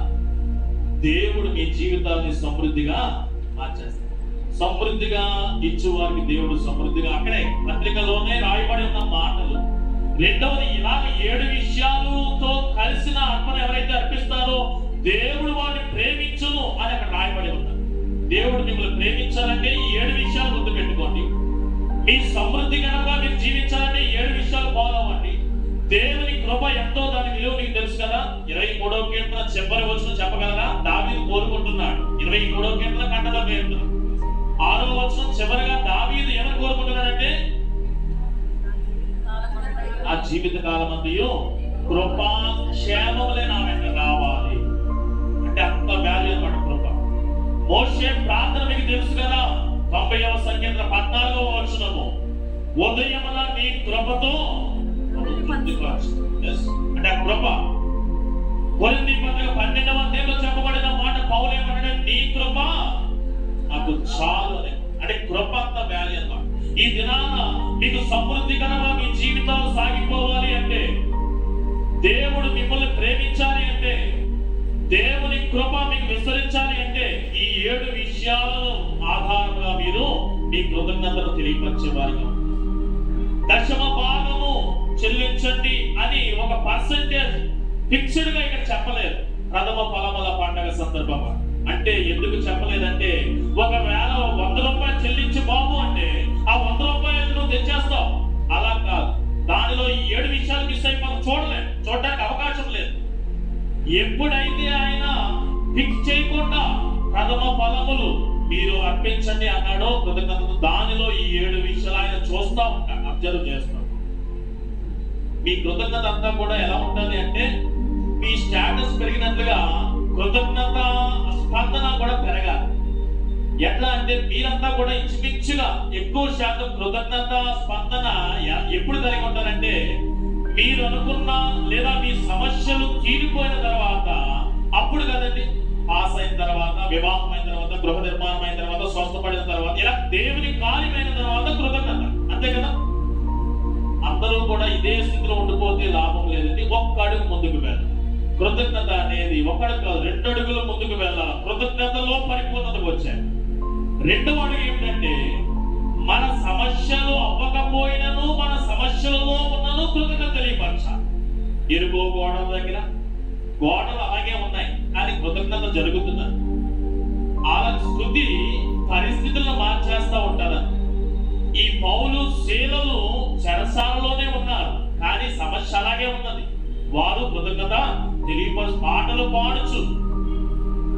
S1: దేవుడు మీ జీవితాన్ని సమృద్ధిగా మార్చేస్తాడు. సమృద్ధిగా ఇచ్చేవారికి దేవుడు సమృద్ధిగా, అక్కడే పత్రికలోనే రాయబడి ఉన్న మాటలు. రెండవది, ఇలాగ 7 విషయాలతో కలిసిన అర్పణ ఎవరైతే అర్పిస్తారో దేవుడు వారిని ప్రేమించును అని అక్కడ రాయబడి ఉన్నారు. దేవుడు మిమ్మల్ని ప్రేమించాలంటే ఈ 7 విషయాలు గుర్తు పెట్టుకోండి. మీ సమృద్ధికరంగా మీరు జీవించాలంటే 7 విషయాలు ఫాలో అవ్వండి. దేవుని కృప ఎంతో దాని విలువ మీకు తెలుసు కదా. 23వ కీర్తన చివరి వచనం చెప్పగలరా? దావీదు కోరుకుంటున్నాడు. 23వ కీర్తన కంటలో పేరుతున్నాడు. 6వ వచనం చివరిగా దావీదు ఏమని కోరుకుంటున్నాడంటే ఆ జీవిత కాలం అంతయు కృపా క్షేమములే నా వెంట రావాలి అంటే అంత వాల్యూ అన్నమాట కృప. మోషే ప్రార్థన మీకు తెలుసు కదా. 90వ సంకీర్తన 14వ వచనము, ఉదయమున నీ కృపతో అంటే ఆ కృప. కొరింథీ పత్రిక 12వ అధ్యాయంలో చెప్పబడిన మాట పౌలు ఏమంటే నీ కృప నాకు చాలు అని. అంటే కృప అంత వాల్యూ అన్నమాట. ఈ దినాన మీకు సమృద్ధికరంగా మీ జీవితాలు సాగిపోవాలి అంటే, దేవుడు మిమ్మల్ని ప్రేమించాలి అంటే, దేవుని కృప మీకు విస్తరించాలి అంటే ఈ 7 విషయాలను ఆధారంగా మీరు మీ కృతజ్ఞతను తెలియపరిచేవారుగా. దశమ భాగము చెల్లించండి అని ఒక పర్సెంటేజ్ ఫిక్స్డ్ గా ఇక్కడ చెప్పలేదు ప్రథమ ఫలముల పండగ సందర్భంగా. అంటే ఎందుకు చెప్పలేదంటే, ఒకవేళ 100 రూపాయలు చెల్లించి బాబు అంటే ఆ 100 రూపాయలు నువ్వు తెచ్చేస్తావు. అలా కాదు, దానిలో ఈ 7 విషయాలు మిస్ అయి మనం చూడడానికి అవకాశం లేదు. ఎప్పుడైతే ఆయన ఫిక్స్ చేయకుండా ప్రథమ ఫలములు మీరు అర్పించండి అన్నాడో కృతజ్ఞతతో, దానిలో ఈ 7 విషయాలు ఆయన చూస్తా ఉంటాడు, అబ్జర్వ్ చేస్తాడు. మీ కృతజ్ఞత అంతా కూడా ఎలా ఉంటుంది అంటే, మీ స్టేటస్ పెరిగినట్లుగా కృతజ్ఞత స్పందన కూడా పెరగాలి. ఎట్లా అంటే, మీరంతా కూడా ఇంచుమించుగా ఎక్కువ శాతం కృతజ్ఞత స్పందన ఎప్పుడు కలిగి ఉంటారంటే, మీరు అనుకున్న లేదా మీ సమస్యలు తీరిపోయిన తర్వాత, అప్పుడు కదండి. పాస్ అయిన తర్వాత, వివాహం అయిన తర్వాత, గృహ నిర్మాణం అయిన తర్వాత, స్వస్థపడిన తర్వాత, ఇలా దేవుని కార్యమైన తర్వాత కృతజ్ఞత, అంతే కదా. అందరూ కూడా ఇదే స్థితిలో ఉండిపోతే లాభం లేదండి. ఒక్క అడుగు ముందుకు వెళ్ళాలి. కృతజ్ఞత అనేది 1 అడుగు కాదు, 2 అడుగులు ముందుకు వెళ్ళాలి. కృతజ్ఞతలో పరిపూర్ణతకు వచ్చాయి. 2వ అడుగు ఏమిటంటే, మన సమస్యలు అవ్వకపోయినను మన సమస్యలలో ఉన్నను కృతజ్ఞత తెలియపరచాలి. ఇరుగు గోడల దగ్గర గోడలు అలాగే ఉన్నాయి, కానీ కృతజ్ఞత జరుగుతున్నది. అలా స్థుతి పరిస్థితులను మార్చేస్తా ఉంటారు. ఈ పౌలు శీలలు చెరసాలలోనే ఉన్నారు, కానీ సమస్య అలాగే ఉన్నది. వారు కృతజ్ఞత తెలియపరచు పాటలు పాడుచు.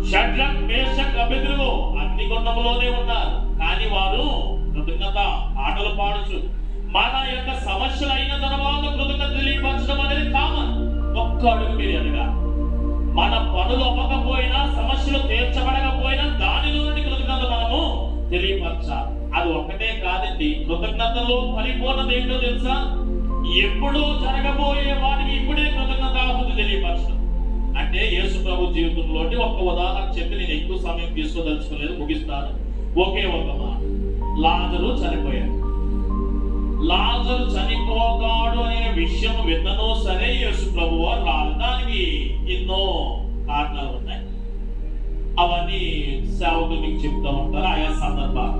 S1: షడ్రక్ మేషక్ అబేద్నెగో అగ్నిగుండంలోనే ఉన్నారు, కానీ వారు కృతజ్ఞత పాటలు పాడుచు. మన యొక్క సమస్యలు అయిన తర్వాత కృతజ్ఞత తెలియపరచడం అనేది కామన్. ఒక్క అడుగు మీరు ఎదగా. మన పనులు అవ్వకపోయినా, సమస్యలు తీర్చబడకపోయినా, దానిలో నుండి కృతజ్ఞత మనము తెలియపరచాలి. అది ఒక్కటే కాదండి, కృతజ్ఞతలో పరిపూర్ణత ఏంటో తెలుసా? ఎప్పుడూ జరగబోయే వాటికి ఇప్పుడే కృతజ్ఞతాస్తుతి తెలియపరచడం. అంటే యేసు ప్రభు జీవితంలో ఒక ఉదాహరణ చెప్పి నేను ఎక్కువ సమయం తీసుకోదలుచుకోలేదు, ముగిస్తాను. ఒకే ఒక మాట. లాజరు చనిపోయాడు. లాజరు చనిపోతాడు అనే విషయం విన్ననో సరే యేసు ప్రభు వారు రావడానికి ఎన్నో కారణాలు ఉన్నాయి. అవన్నీ సేవకులు మీకు చెప్తూ ఉంటారు ఆయా సందర్భాలు.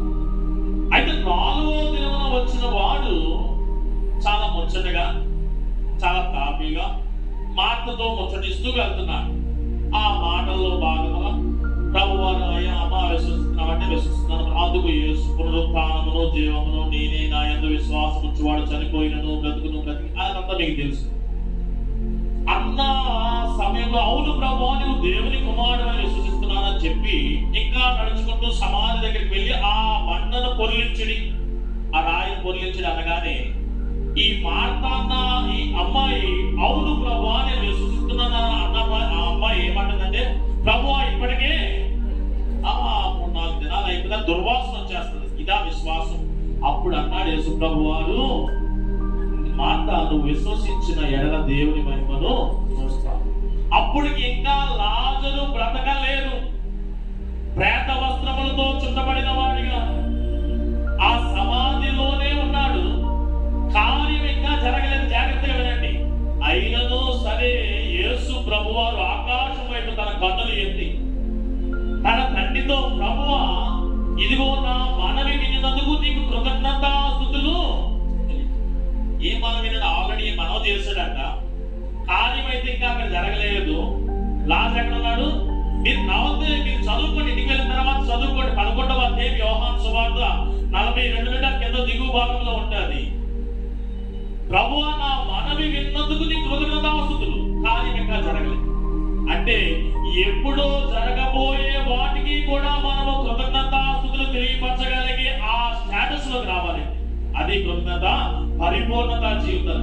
S1: అయితే 4వ దినమున వచ్చిన వాడు చాలా ముచ్చటగా, చాలా తాపీగా మాటతో ముచ్చటిస్తూ వెళ్తున్నాడు. ఆ మాటల్లో భాగంగా ప్రభువారు అయ్యా అమ్మా విశ్వసిస్తున్నామంటే విశ్వసిస్తున్నాను, అందుకు యేసు పునరుత్థానమును జీవమును నేనే, నా యందు విశ్వాసం ఉంచువాడు చనిపోయినను బ్రతుకును బ్రతికి, అదంతా మీకు తెలుసు అన్న సమయంలో అవును ప్రభు నువ్వు దేవుని కుమారుడు అని విశ్వసిస్తున్నానని చెప్పి ఇంకా నడుచుకుంటూ సమాధి దగ్గరికి వెళ్ళి ఆ బండను పొర్లించడి, ఆ రాయిని పొర్లించడి అనగానే ఈ మార్తా అన్న ఈ అమ్మాయి అవును ప్రభు నేను విశ్వసిస్తున్నాను అన్న ఆ అమ్మాయి ఏమంటుందంటే, ప్రభు ఇప్పటికే 3-4 దినాలు అయిపోయినా దుర్వాసన వచ్చేస్తుంది. ఇదా విశ్వాసం. అప్పుడు అన్నాడు యేసు ప్రభు వారు, మార్తా నువ్వు విశ్వసించిన ఎడల దేవుని మహిమను చూస్తావు. అప్పటికి ఇంకా లాజరు బ్రతకలేదు. ప్రేత వస్త్రములతో చుట్టబడిన వాడిగా ఆ సమాధిలోనే ఉన్నాడు. కార్యం ఇంకా జరగలేదు. జాగ్రత్తగా వినండి. అయినను సరే యేసు ప్రభువారు ఆకాశం వైపు తన కన్నులు ఎత్తి తన తండ్రితో, ప్రభువా ఇదిగో నా మనవి వినినందుకు నీకు కృతజ్ఞతాస్తుతులు. ఏ మనం వినడు, ఆల్రెడీ మనవి చేశాడంట. కార్యం అయితే ఇంకా అక్కడ జరగలేదు. లాజరు ఎక్కడ ఉన్నాడు? మీరు మీరు చదువుకోండి, ఇంటికి వెళ్ళిన తర్వాత చదువుకోండి. 11వ అధ్యాయం యోహాను సువార్త 42 కింద దిగువ భాగంలో ఉంటుంది. ప్రభువా నా మనవి విన్నందుకు నీ కృతజ్ఞతాస్తుతులు. కార్యం ఇంకా జరగలేదు. అంటే ఎప్పుడో జరగబోయే వాటికి కూడా మనము కృతజ్ఞతాస్తుతులు తెలియపరచగలిగే ఆ స్టేటస్ లోకి రావాలి. అది కృతజ్ఞత పరిపూర్ణత జీవితం.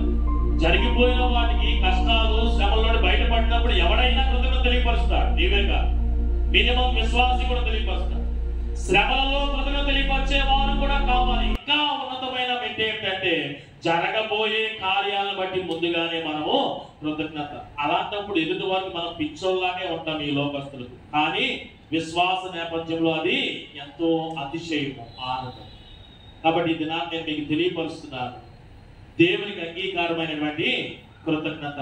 S1: జరిగిపోయిన వాటికి కష్టాలు శ్రమల్లో బయటపడినప్పుడు ఎవడైనా కృతజ్ఞత తెలియపరుస్తాడు. నీవే కాదు, మినిమం విశ్వాసి కూడా తెలియపరుస్తాడు. శ్రమలలో కృతజ్ఞత తెలియపరిచే వారు కూడా కావాలి. ఇంకా ఉన్నతమైన మెట్టు ఏంటంటే జరగబోయే కార్యాలను బట్టి ముందుగానే మనము కృతజ్ఞత. అలాంటప్పుడు ఎదుటి వారికి మనం పిచ్చోల్లాగే ఉంటాం ఈ లోకస్తులకు. కానీ విశ్వాస నేపథ్యంలో అది ఎంతో అతిశయము, ఆనందం. కాబట్టి ఈ దినాన్ని నేను మీకు తెలియపరుస్తున్నాను. దేవునికి అంగీకారమైనటువంటి కృతజ్ఞత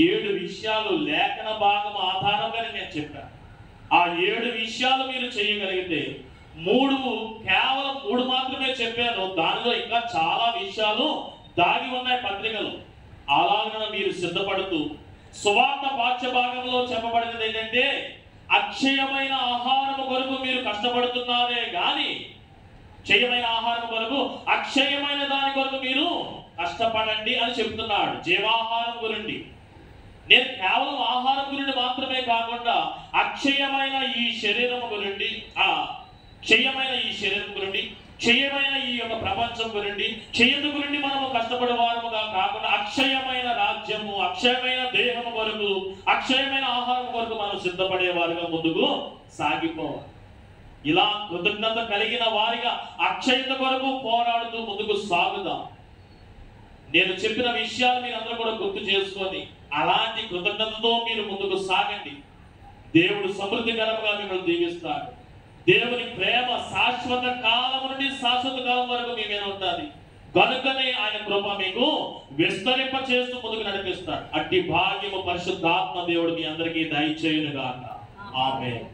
S1: 7 విషయాలు లేఖన భాగం ఆధారంగానే నేను చెప్పాను. ఆ 7 విషయాలు మీరు చేయగలిగితే, కేవలం 3 మాత్రమే చెప్పాను. దానిలో ఇంకా చాలా విషయాలు దాగి ఉన్నాయి పత్రికలు. అలాగ మీరు సిద్ధపడుతూ సువార్త పాఠ్య భాగంలో చెప్పబడినది ఏంటంటే అక్షయమైన ఆహారం కొరకు మీరు కష్టపడుతున్నారే గాని క్షయమైన ఆహారం కొరకు అక్షయమైన దాని కొరకు మీరు కష్టపడండి అని చెప్తున్నాడు. జీవాహారం గురించి నేను కేవలం ఆహారం గురించి మాత్రమే కాకుండా అక్షయమైన ఈ శరీరం గురించి, క్షయమైన ఈ శరీరం గురించి, క్షయమైన ఈ యొక్క ప్రపంచం గురించి, క్షయత గురించి మనము కష్టపడే వారముగా కాకుండా అక్షయమైన రాజ్యము, అక్షయమైన దేహము కొరకు, అక్షయమైన ఆహారం కొరకు మనం సిద్ధపడే వారుగా ముందుకు సాగిపోవాలి. ఇలా కృతజ్ఞత కలిగిన వారిగా అక్షయత కొరకు పోరాడుతూ ముందుకు సాగుదాం. నేను చెప్పిన విషయాలు మీరు అందరూ కూడా గుర్తు చేసుకొని అలాంటి కృతజ్ఞతతో మీరు ముందుకు సాగండి. దేవుడు సమృద్ధికరంగా మిమ్మల్ని దీవిస్తాడు. దేవుని ప్రేమ శాశ్వత కాలం నుండి శాశ్వత కాలం వరకు మీ మీద ఉంటుంది. కనుకనే ఆయన కృప మీకు విస్తరింప చేస్తూ ముందుకు నడిపిస్తాడు. అట్టి భాగ్యము పరిశుద్ధాత్మ దేవుడు మీ అందరికీ దయచేయునుగాక. ఆమేన్.